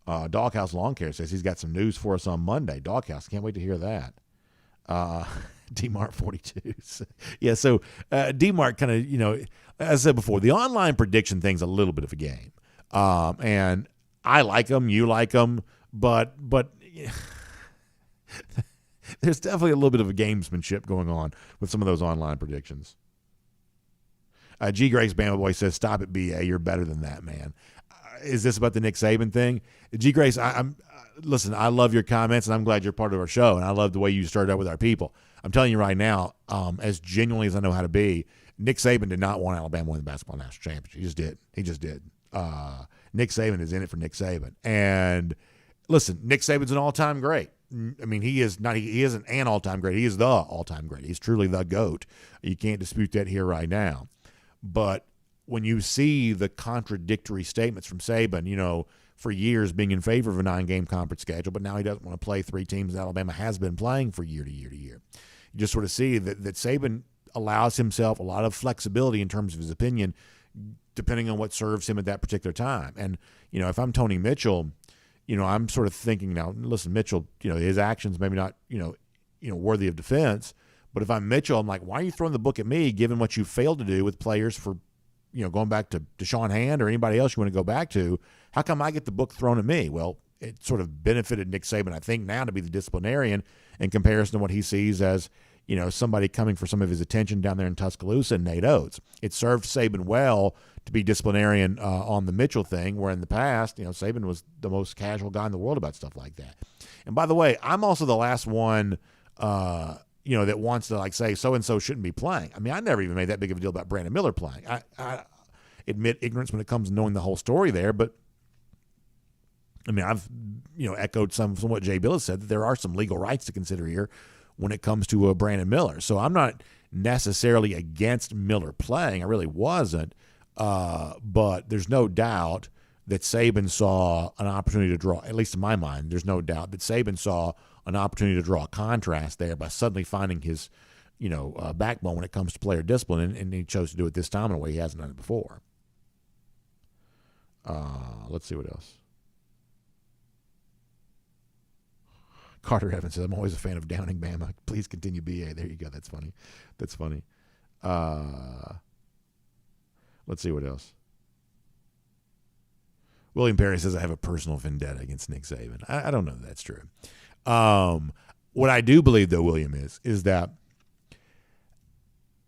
Speaker 1: DawgHouse Lawn Care says he's got some news for us on Monday. DawgHouse, can't wait to hear that. DMart 42. Yeah, so DMart kind of, as I said before, the online prediction thing's a little bit of a game. And I like them, you like them, but there's definitely a little bit of a gamesmanship going on with some of those online predictions. G. Grace Bama Boy says, "Stop it, BA. You're better than that, man." Is this about the Nick Saban thing? G. Grace, listen, I love your comments, and I'm glad you're part of our show, and I love the way you started out with our people. I'm telling you right now, as genuinely as I know how to be, Nick Saban did not want Alabama to win the basketball national championship. He just did. Nick Saban is in it for Nick Saban. And listen, Nick Saban's an all-time great. I mean, he isn't an all-time great. He is the all-time great. He's truly the GOAT. You can't dispute that here right now. But when you see the contradictory statements from Saban, for years being in favor of a 9-game conference schedule, but now he doesn't want to play 3 teams that Alabama has been playing for year to year to year. You just sort of see that Saban allows himself a lot of flexibility in terms of his opinion, depending on what serves him at that particular time. And, if I'm Tony Mitchell, I'm sort of thinking now, listen, Mitchell, his actions maybe not, worthy of defense. But if I'm Mitchell, I'm like, why are you throwing the book at me, given what you failed to do with players for, going back to Deshaun Hand or anybody else you want to go back to? How come I get the book thrown at me? Well, it sort of benefited Nick Saban, I think, now to be the disciplinarian in comparison to what he sees as, somebody coming for some of his attention down there in Tuscaloosa and Nate Oates. It served Saban well to be disciplinarian on the Mitchell thing, where in the past, Saban was the most casual guy in the world about stuff like that. And by the way, I'm also the last one that wants to say so-and-so shouldn't be playing. I mean, I never even made that big of a deal about Brandon Miller playing. I admit ignorance when it comes to knowing the whole story there, but I mean, I've, echoed some what Jay Bill has said, that there are some legal rights to consider here when it comes to Brandon Miller. So I'm not necessarily against Miller playing. I really wasn't. But there's no doubt that Saban saw an opportunity to draw, at least in my mind, there's no doubt that Saban saw an opportunity to draw a contrast there by suddenly finding his, backbone when it comes to player discipline, and he chose to do it this time in a way he hasn't done it before. Let's see what else. Carter Evans says, "I'm always a fan of downing Bama. Please continue, BA." There you go. That's funny. Let's see what else. William Perry says, "I have a personal vendetta against Nick Saban." I don't know if that's true. What I do believe, though, William, is that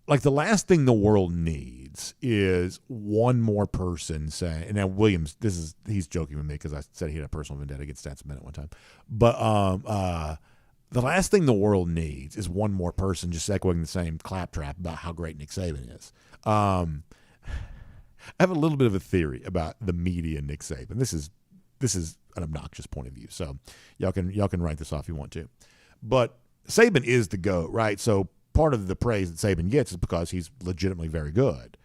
Speaker 1: the last thing the world needs is one more person saying, and now Williams, he's joking with me because I said he had a personal vendetta against Stats Bennett one time. But the last thing the world needs is one more person just echoing the same claptrap about how great Nick Saban is. I have a little bit of a theory about the media and Nick Saban. This is an obnoxious point of view, so y'all can write this off if you want to. But Saban is the GOAT, right? So part of the praise that Saban gets is because he's legitimately very good.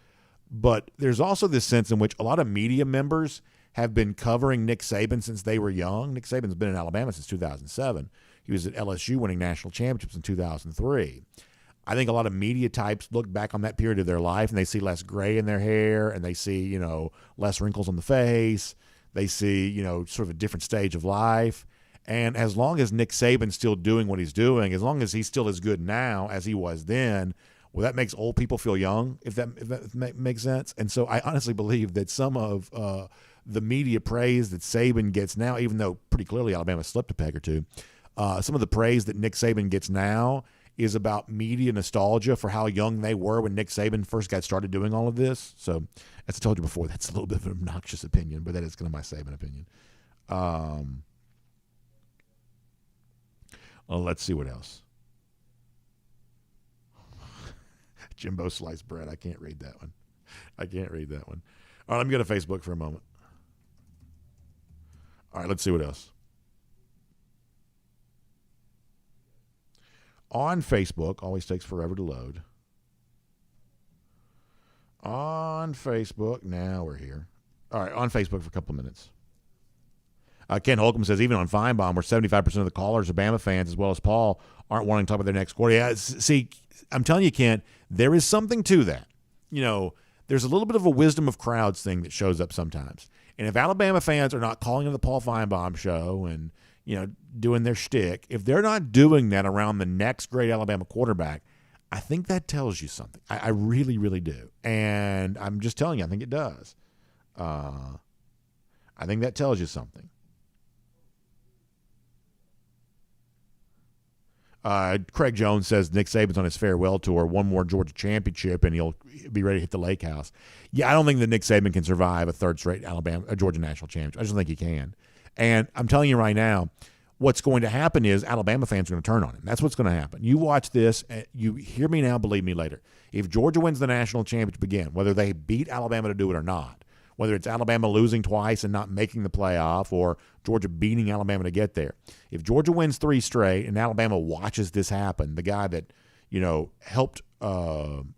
Speaker 1: But there's also this sense in which a lot of media members have been covering Nick Saban since they were young. Nick Saban's been in Alabama since 2007. He was at LSU winning national championships in 2003. I think a lot of media types look back on that period of their life and they see less gray in their hair and they see, less wrinkles on the face. They see, sort of a different stage of life. And as long as Nick Saban's still doing what he's doing, as long as he's still as good now as he was then, well, that makes old people feel young, if that makes sense. And so I honestly believe that some of the media praise that Saban gets now, even though pretty clearly Alabama slipped a peg or two, some of the praise that Nick Saban gets now is about media nostalgia for how young they were when Nick Saban first got started doing all of this. So, as I told you before, that's a little bit of an obnoxious opinion, but that is kind of my Saban opinion. Let's see what else. Jimbo sliced bread. I can't read that one. All right, let me go to Facebook for a moment. All right, let's see what else. On Facebook, always takes forever to load. On Facebook, now we're here. All right, on Facebook for a couple of minutes. Ken Holcomb says, even on Feinbaum, where 75% of the callers are Bama fans, as well as Paul, aren't wanting to talk about their next quarter. Yeah, see, I'm telling you, Ken, there is something to that. There's a little bit of a wisdom of crowds thing that shows up sometimes. And if Alabama fans are not calling into the Paul Feinbaum show and, doing their shtick, if they're not doing that around the next great Alabama quarterback, I think that tells you something. I really, really do. And I'm just telling you, I think it does. I think that tells you something. Craig Jones says Nick Saban's on his farewell tour, one more Georgia championship, and he'll be ready to hit the lake house. Yeah, I don't think that Nick Saban can survive a third straight Georgia national championship. I just don't think he can. And I'm telling you right now, what's going to happen is Alabama fans are going to turn on him. That's what's going to happen. You watch this. You hear me now, believe me later. If Georgia wins the national championship again, whether they beat Alabama to do it or not, whether it's Alabama losing twice and not making the playoff or Georgia beating Alabama to get there, if Georgia wins 3 straight and Alabama watches this happen, the guy that, helped, Saban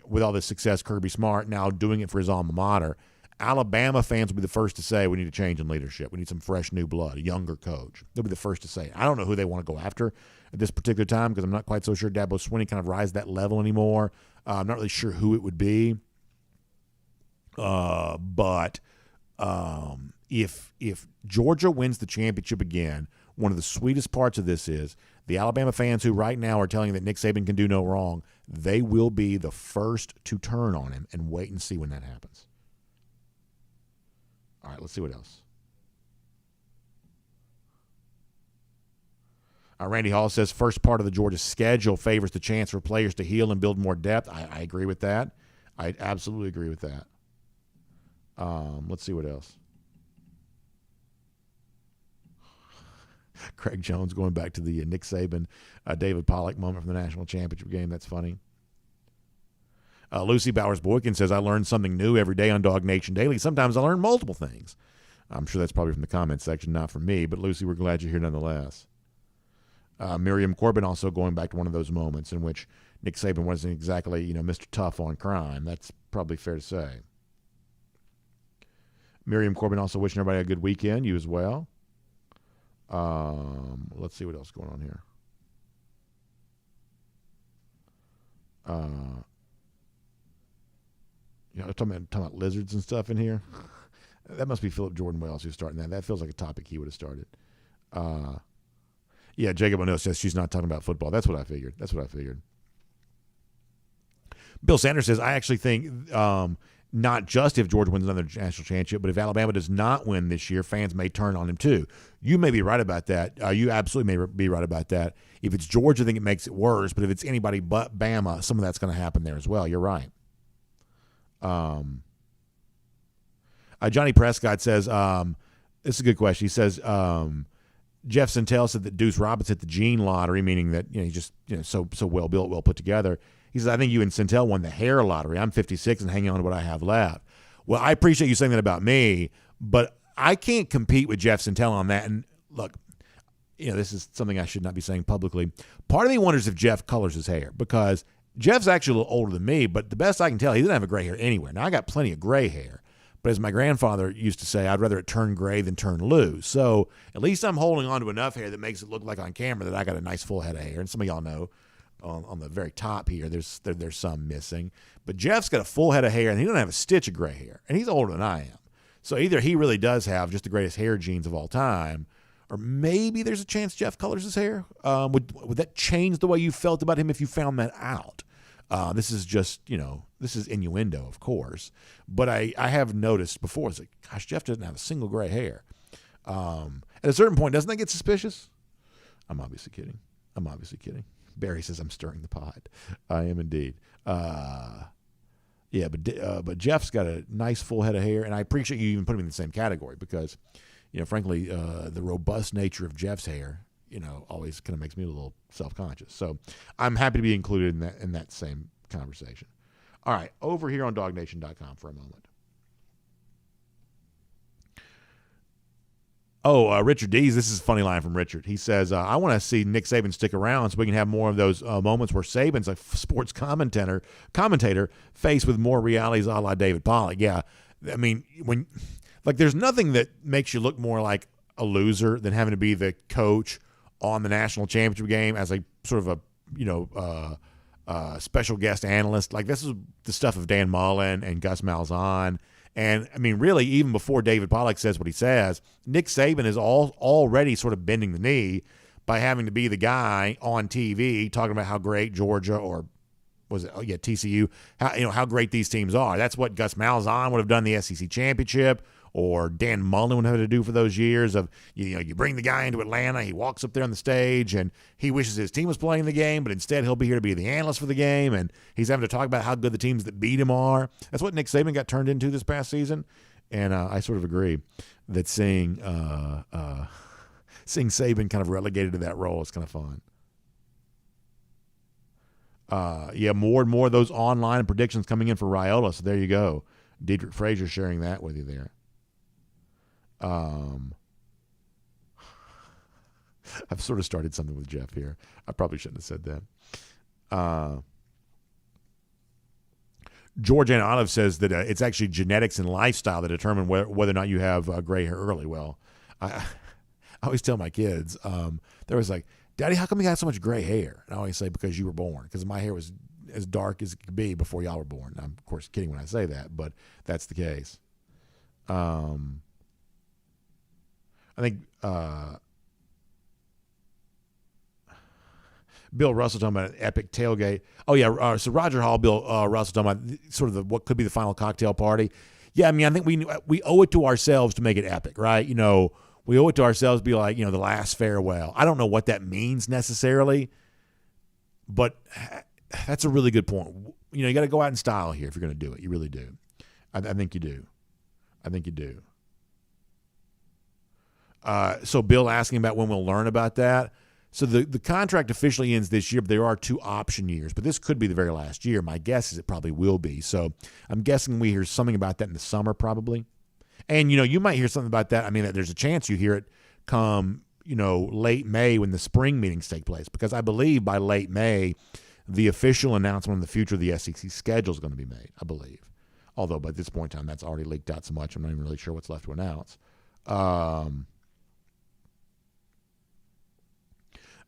Speaker 1: with all this success, Kirby Smart, now doing it for his alma mater, Alabama fans will be the first to say we need a change in leadership. We need some fresh new blood, a younger coach. They'll be the first to say it. I don't know who they want to go after at this particular time because I'm not quite so sure Dabo Swinney kind of rise that level anymore. I'm not really sure who it would be. But if Georgia wins the championship again, one of the sweetest parts of this is the Alabama fans who right now are telling you that Nick Saban can do no wrong, they will be the first to turn on him, and wait and see when that happens. All right, let's see what else. Randy Hall says first part of the Georgia schedule favors the chance for players to heal and build more depth. I agree with that. I absolutely agree with that. Let's see what else. Craig Jones going back to the Nick Saban, David Pollock moment from the national championship game. That's funny. Lucy Bowers-Boykin says, I learn something new every day on DawgNation Daily. Sometimes I learn multiple things. I'm sure that's probably from the comments section, not from me. But, Lucy, we're glad you're here nonetheless. Miriam Corbin also going back to one of those moments in which Nick Saban wasn't exactly, Mr. Tough on crime. That's probably fair to say. Miriam Corbin also wishing everybody a good weekend. You as well. Let's see what else is going on here. Talking about lizards and stuff in here. That must be Philip Jordan Wells who's starting that. That feels like a topic he would have started. Yeah, Jacob O'Neill says she's not talking about football. That's what I figured. Bill Sanders says, I actually think not just if Georgia wins another national championship, but if Alabama does not win this year, fans may turn on him too. You may be right about that. You absolutely may be right about that. If it's Georgia, I think it makes it worse. But if it's anybody but Bama, some of that's going to happen there as well. You're right. Johnny Prescott says, this is a good question. He says, Jeff Sentell said that Duce Robinson hit the gene lottery, meaning that he's just so well built, well put together. He says, I think you and Sentell won the hair lottery. I'm 56 and hanging on to what I have left. Well, I appreciate you saying that about me, but I can't compete with Jeff Sentell on that. And look, this is something I should not be saying publicly. Part of me wonders if Jeff colors his hair because Jeff's actually a little older than me, but the best I can tell, he doesn't have a gray hair anywhere. Now, I got plenty of gray hair, but as my grandfather used to say, I'd rather it turn gray than turn loose. So at least I'm holding on to enough hair that makes it look like on camera that I got a nice full head of hair. And some of y'all know on the very top here, there's some missing. But Jeff's got a full head of hair, and he doesn't have a stitch of gray hair, and he's older than I am. So either he really does have just the greatest hair genes of all time, or maybe there's a chance Jeff colors his hair. Would that change the way you felt about him if you found that out? This is just, this is innuendo, of course. But I have noticed before, it's like, gosh, Jeff doesn't have a single gray hair. At a certain point, doesn't that get suspicious? I'm obviously kidding. Barry says I'm stirring the pot. I am indeed. But Jeff's got a nice full head of hair, and I appreciate you even putting him in the same category because, frankly, the robust nature of Jeff's hair, always kind of makes me a little self-conscious. So I'm happy to be included in that same conversation. All right, over here on DawgNation.com for a moment. Richard Dees, this is a funny line from Richard. He says, I want to see Nick Saban stick around so we can have more of those moments where Saban's a sports commentator faced with more realities a la David Pollock. Yeah, I mean, there's nothing that makes you look more like a loser than having to be the coach on the national championship game as a sort of a special guest analyst. Like, this is the stuff of Dan Mullen and Gus Malzahn. And, I mean, really, even before David Pollock says what he says, Nick Saban is already sort of bending the knee. by having to be the guy on TV talking about how great Georgia or TCU, how great these teams are. That's what Gus Malzahn would have done the SEC championship, or Dan Mullen would have to do for those years of, you bring the guy into Atlanta, he walks up there on the stage, and he wishes his team was playing the game, but instead he'll be here to be the analyst for the game, and he's having to talk about how good the teams that beat him are. That's what Nick Saban got turned into this past season, and I sort of agree that seeing Saban kind of relegated to that role is kind of fun. More and more of those online predictions coming in for Raiola. So there you go. Diedrich Frazier sharing that with you there. I've sort of started something with Jeff here. I probably shouldn't have said that. George Anonov says that it's actually genetics and lifestyle that determine whether or not you have gray hair early. Well, I always tell my kids, they're always like, Daddy, how come you got so much gray hair? And I always say, because you were born. Because my hair was as dark as it could be before y'all were born. I'm, of course, kidding when I say that, but that's the case. I think Bill Russell talking about an epic tailgate. Oh, yeah. So Roger Hall, Bill Russell talking about sort of what could be the final cocktail party. Yeah, I mean, I think we owe it to ourselves to make it epic, right? We owe it to ourselves to be like, the last farewell. I don't know what that means necessarily, but that's a really good point. You got to go out in style here if you're going to do it. You really do. I think you do. I think you do. So Bill asking about when we'll learn about that. So the contract officially ends this year, but there are 2 option years. But this could be the very last year. My guess is it probably will be. So I'm guessing we hear something about that in the summer probably. And, you might hear something about that. I mean, there's a chance you hear it come, late May when the spring meetings take place. Because I believe by late May, the official announcement on the future of the SEC schedule is going to be made, I believe. Although by this point in time, that's already leaked out so much, I'm not even really sure what's left to announce.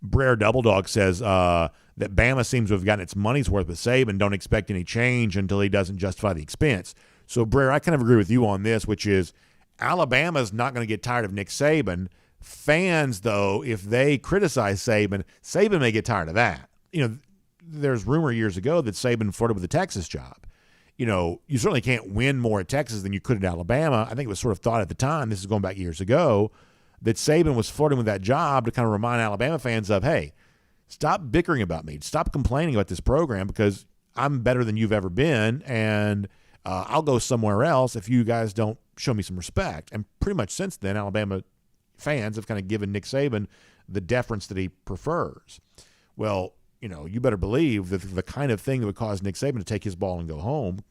Speaker 1: Brer Double Dog says that Bama seems to have gotten its money's worth with Saban. Don't expect any change until he doesn't justify the expense. So, Brer, I kind of agree with you on this, which is Alabama's not going to get tired of Nick Saban. Fans, though, if they criticize Saban may get tired of that. There's rumor years ago that Saban flirted with the Texas job. You certainly can't win more at Texas than you could at Alabama. I think it was sort of thought at the time, this is going back years ago, that Saban was flirting with that job to kind of remind Alabama fans of, hey, stop bickering about me. Stop complaining about this program because I'm better than you've ever been, and I'll go somewhere else if you guys don't show me some respect. And pretty much since then, Alabama fans have kind of given Nick Saban the deference that he prefers. Well, you better believe that the kind of thing that would cause Nick Saban to take his ball and go home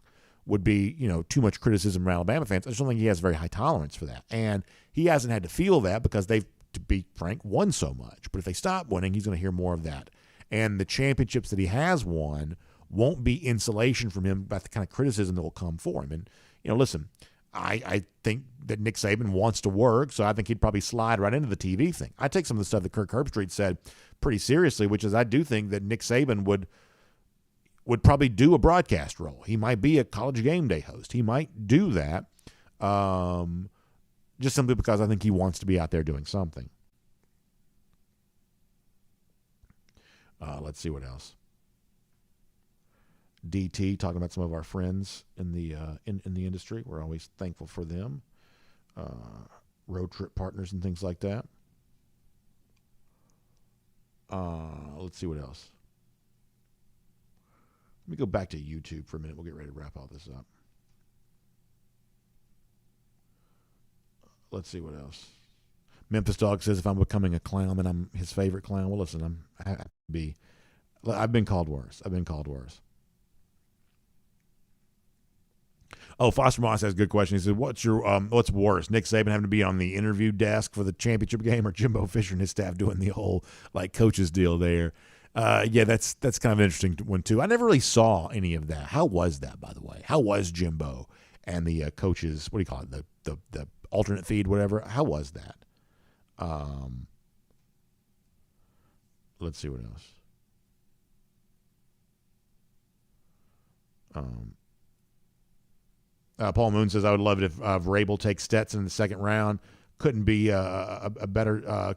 Speaker 1: would be, too much criticism from Alabama fans. I just don't think he has very high tolerance for that. And he hasn't had to feel that because they've, to be frank, won so much. But if they stop winning, he's going to hear more of that. And the championships that he has won won't be insulation from him about the kind of criticism that will come for him. And, listen, I think that Nick Saban wants to work, so I think he'd probably slide right into the TV thing. I take some of the stuff that Kirk Herbstreit said pretty seriously, which is I do think that Nick Saban would probably do a broadcast role. He might be a college game day host. He might do that just simply because I think he wants to be out there doing something. Let's see what else. DT talking about some of our friends in the in the industry. We're always thankful for them. Road trip partners and things like that. Let's see what else. Let me go back to YouTube for a minute. We'll get ready to wrap all this up. Let's see what else. Memphis Dog says if I'm becoming a clown, then I'm his favorite clown. Well, listen, I've been called worse. Oh, Foster Moss has a good question. He said, "What's worse, Nick Saban having to be on the interview desk for the championship game, or Jimbo Fisher and his staff doing the whole coaches deal there?" Yeah, that's kind of an interesting one too. I never really saw any of that. How was that, by the way? How was Jimbo and the coaches? What do you call it? The alternate feed, whatever. How was that? Let's see what else. Paul Moon says, I would love it if Vrabel takes Stetson in the second round. Couldn't be a better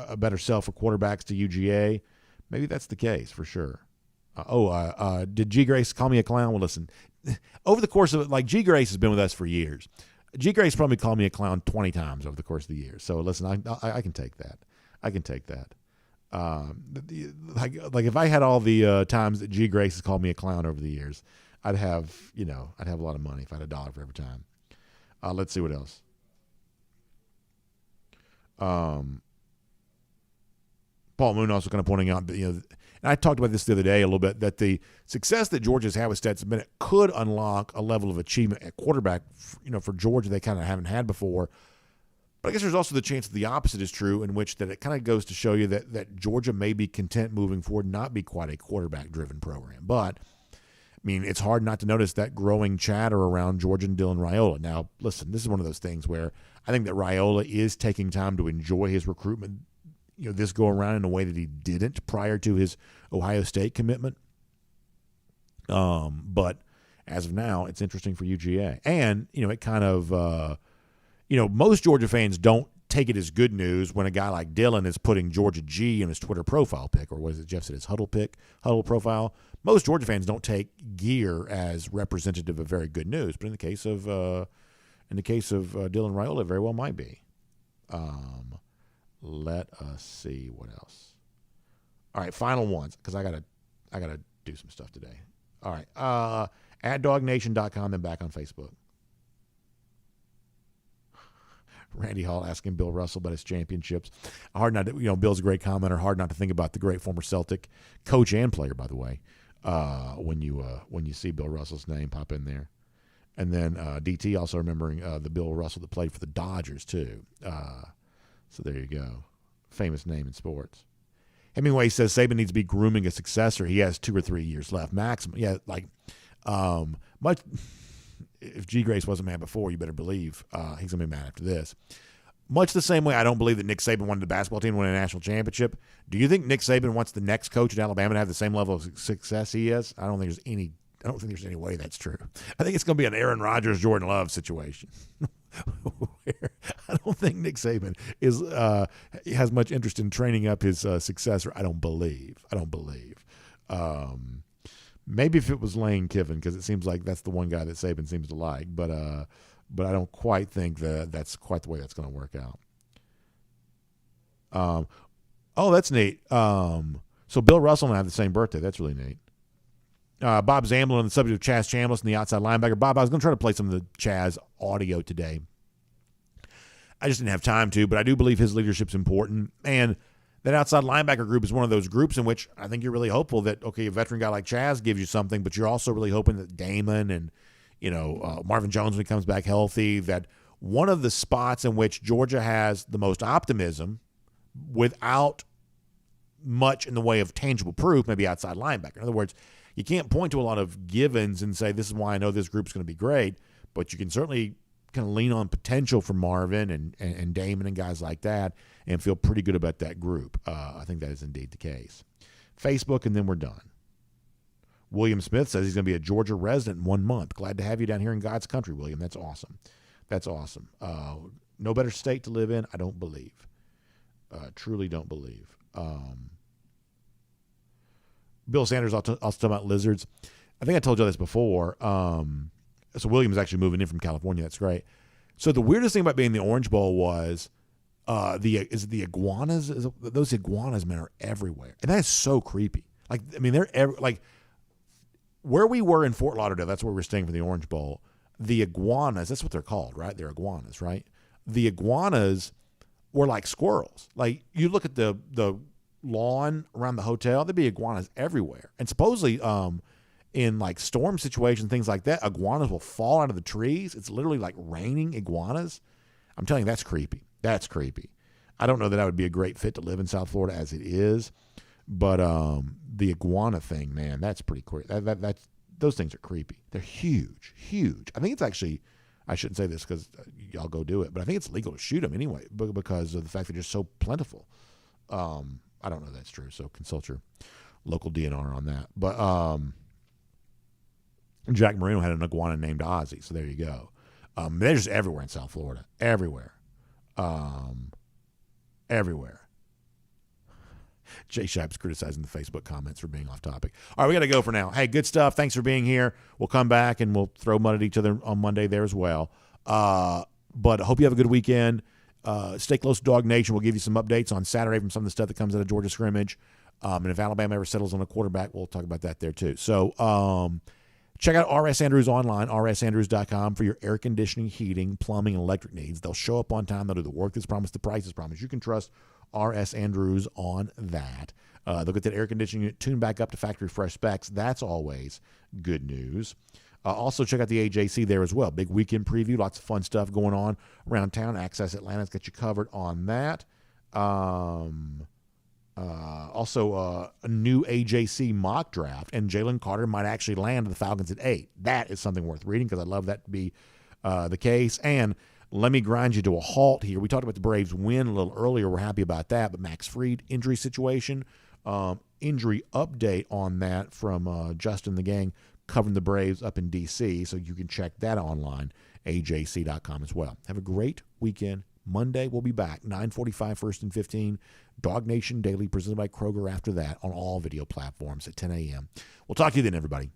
Speaker 1: a better sell for quarterbacks to UGA. Maybe that's the case for sure. Did G. Grace call me a clown? Well, listen, over the course of it, like G. Grace has been with us for years. G. Grace probably called me a clown 20 times over the course of the year. So listen, I can take that. I can take that. Like if I had all the times that G. Grace has called me a clown over the years, I'd have a lot of money if I had $1 for every time. Let's see what else. Paul Moon also kind of pointing out that, and I talked about this the other day a little bit, that the success that Georgia's had with Stetson Bennett could unlock a level of achievement at quarterback, for Georgia they kind of haven't had before. But I guess there's also the chance that the opposite is true, in which that it kind of goes to show you that Georgia may be content moving forward, not be quite a quarterback-driven program. But, I mean, it's hard not to notice that growing chatter around Georgia and Dylan Raiola. Now, listen, this is one of those things where I think that Raiola is taking time to enjoy his recruitment, this go around in a way that he didn't prior to his Ohio State commitment. But as of now, it's interesting for UGA. And, it kind of, most Georgia fans don't take it as good news when a guy like Dylan is putting Georgia G in his Twitter profile pic, or what is it, Jeff said, his huddle profile. Most Georgia fans don't take gear as representative of very good news. But in the case of Dylan Raiola, it very well might be. Let us see what else. All right, final ones, because I gotta do some stuff today. All right, at DawgNation.com, then back on Facebook. Randy Hall asking Bill Russell about his championships. Hard not to, Bill's a great commenter. Hard not to think about the great former Celtic coach and player, by the way, when you see Bill Russell's name pop in there. And then DT also remembering the Bill Russell that played for the Dodgers too. So there you go. Famous name in sports. Hemingway says Saban needs to be grooming a successor. He has 2 or 3 years left maximum. Yeah, much. If G. Grace wasn't mad before, you better believe he's going to be mad after this. Much the same way I don't believe that Nick Saban wanted the basketball team to win a national championship. Do you think Nick Saban wants the next coach at Alabama to have the same level of success he is? I don't think there's any way that's true. I think it's going to be an Aaron Rodgers, Jordan Love situation. Where I don't think Nick Saban has much interest in training up his successor. I don't believe. Maybe if it was Lane Kiffin, because it seems like that's the one guy that Saban seems to like. But I don't quite think that's quite the way that's going to work out. That's neat. So Bill Russell and I have the same birthday. That's really neat. Bob Zamblin on the subject of Chaz Chambliss and the outside linebacker. Bob, I was going to try to play some of the Chaz audio today. I just didn't have time to, but I do believe his leadership's important. And that outside linebacker group is one of those groups in which I think you're really hopeful that, okay, a veteran guy like Chaz gives you something, but you're also really hoping that Damon and, Marvin Jones, when he comes back healthy, that one of the spots in which Georgia has the most optimism without much in the way of tangible proof, maybe outside linebacker. In other words, you can't point to a lot of givens and say, this is why I know this group's going to be great, but you can certainly kind of lean on potential from Marvin and Damon and guys like that and feel pretty good about that group. I think that is indeed the case. Facebook, and then we're done. William Smith says he's going to be a Georgia resident in 1 month. Glad to have you down here in God's country, William. That's awesome. No better state to live in, I don't believe. Truly don't believe. Bill Sanders, I'll talk about lizards. I think I told you this before. So William's actually moving in from California. That's great. So the weirdest thing about being in the Orange Bowl was the iguanas. Those iguanas, man, are everywhere, and that is so creepy. They're where we were in Fort Lauderdale. That's where we're staying for the Orange Bowl. The iguanas. That's what they're called, right? They're iguanas, right? The iguanas were like squirrels. Like you look at the lawn around the hotel, there'd be iguanas everywhere, and supposedly in like storm situations, things like that, iguanas will fall out of the trees. It's literally like raining iguanas. I'm telling you, that's creepy. That's creepy. I don't know that I would be a great fit to live in South Florida as it is, but the iguana thing, man, that's pretty creepy. Those things are creepy. They're huge, huge. I think it's actually, I shouldn't say this because y'all go do it, but I think it's legal to shoot them anyway because of the fact that they're so plentiful. I don't know if that's true, so consult your local DNR on that. But Jack Marino had an iguana named Ozzy, so there you go. They're just everywhere in South Florida. Everywhere. Everywhere. Jay Shipes criticizing the Facebook comments for being off topic. All right, we got to go for now. Hey, good stuff. Thanks for being here. We'll come back and we'll throw mud at each other on Monday there as well. But I hope you have a good weekend. Stay close to Dog Nation. We'll give you some updates on Saturday from some of the stuff that comes out of Georgia scrimmage. And if Alabama ever settles on a quarterback, we'll talk about that there too. So check out RS Andrews online, rsandrews.com, for your air conditioning, heating, plumbing, and electric needs. They'll show up on time. They'll do the work that's promised, the price is promised. You can trust RS Andrews on that. They'll get that air conditioning unit tuned back up to factory fresh specs. That's always good news. Also, check out the AJC there as well. Big weekend preview. Lots of fun stuff going on around town. Access Atlanta's got you covered on that. Also, a new AJC mock draft, and Jalen Carter might actually land the Falcons at 8. That is something worth reading because I'd love that to be the case. And let me grind you to a halt here. We talked about the Braves win a little earlier. We're happy about that. But Max Fried, injury situation, injury update on that from Justin the Gang, covering the Braves up in D.C., so you can check that online, ajc.com as well. Have a great weekend. Monday, we'll be back, 9:45, 1st and 15. DawgNation Daily, presented by Kroger after that on all video platforms at 10 a.m. We'll talk to you then, everybody.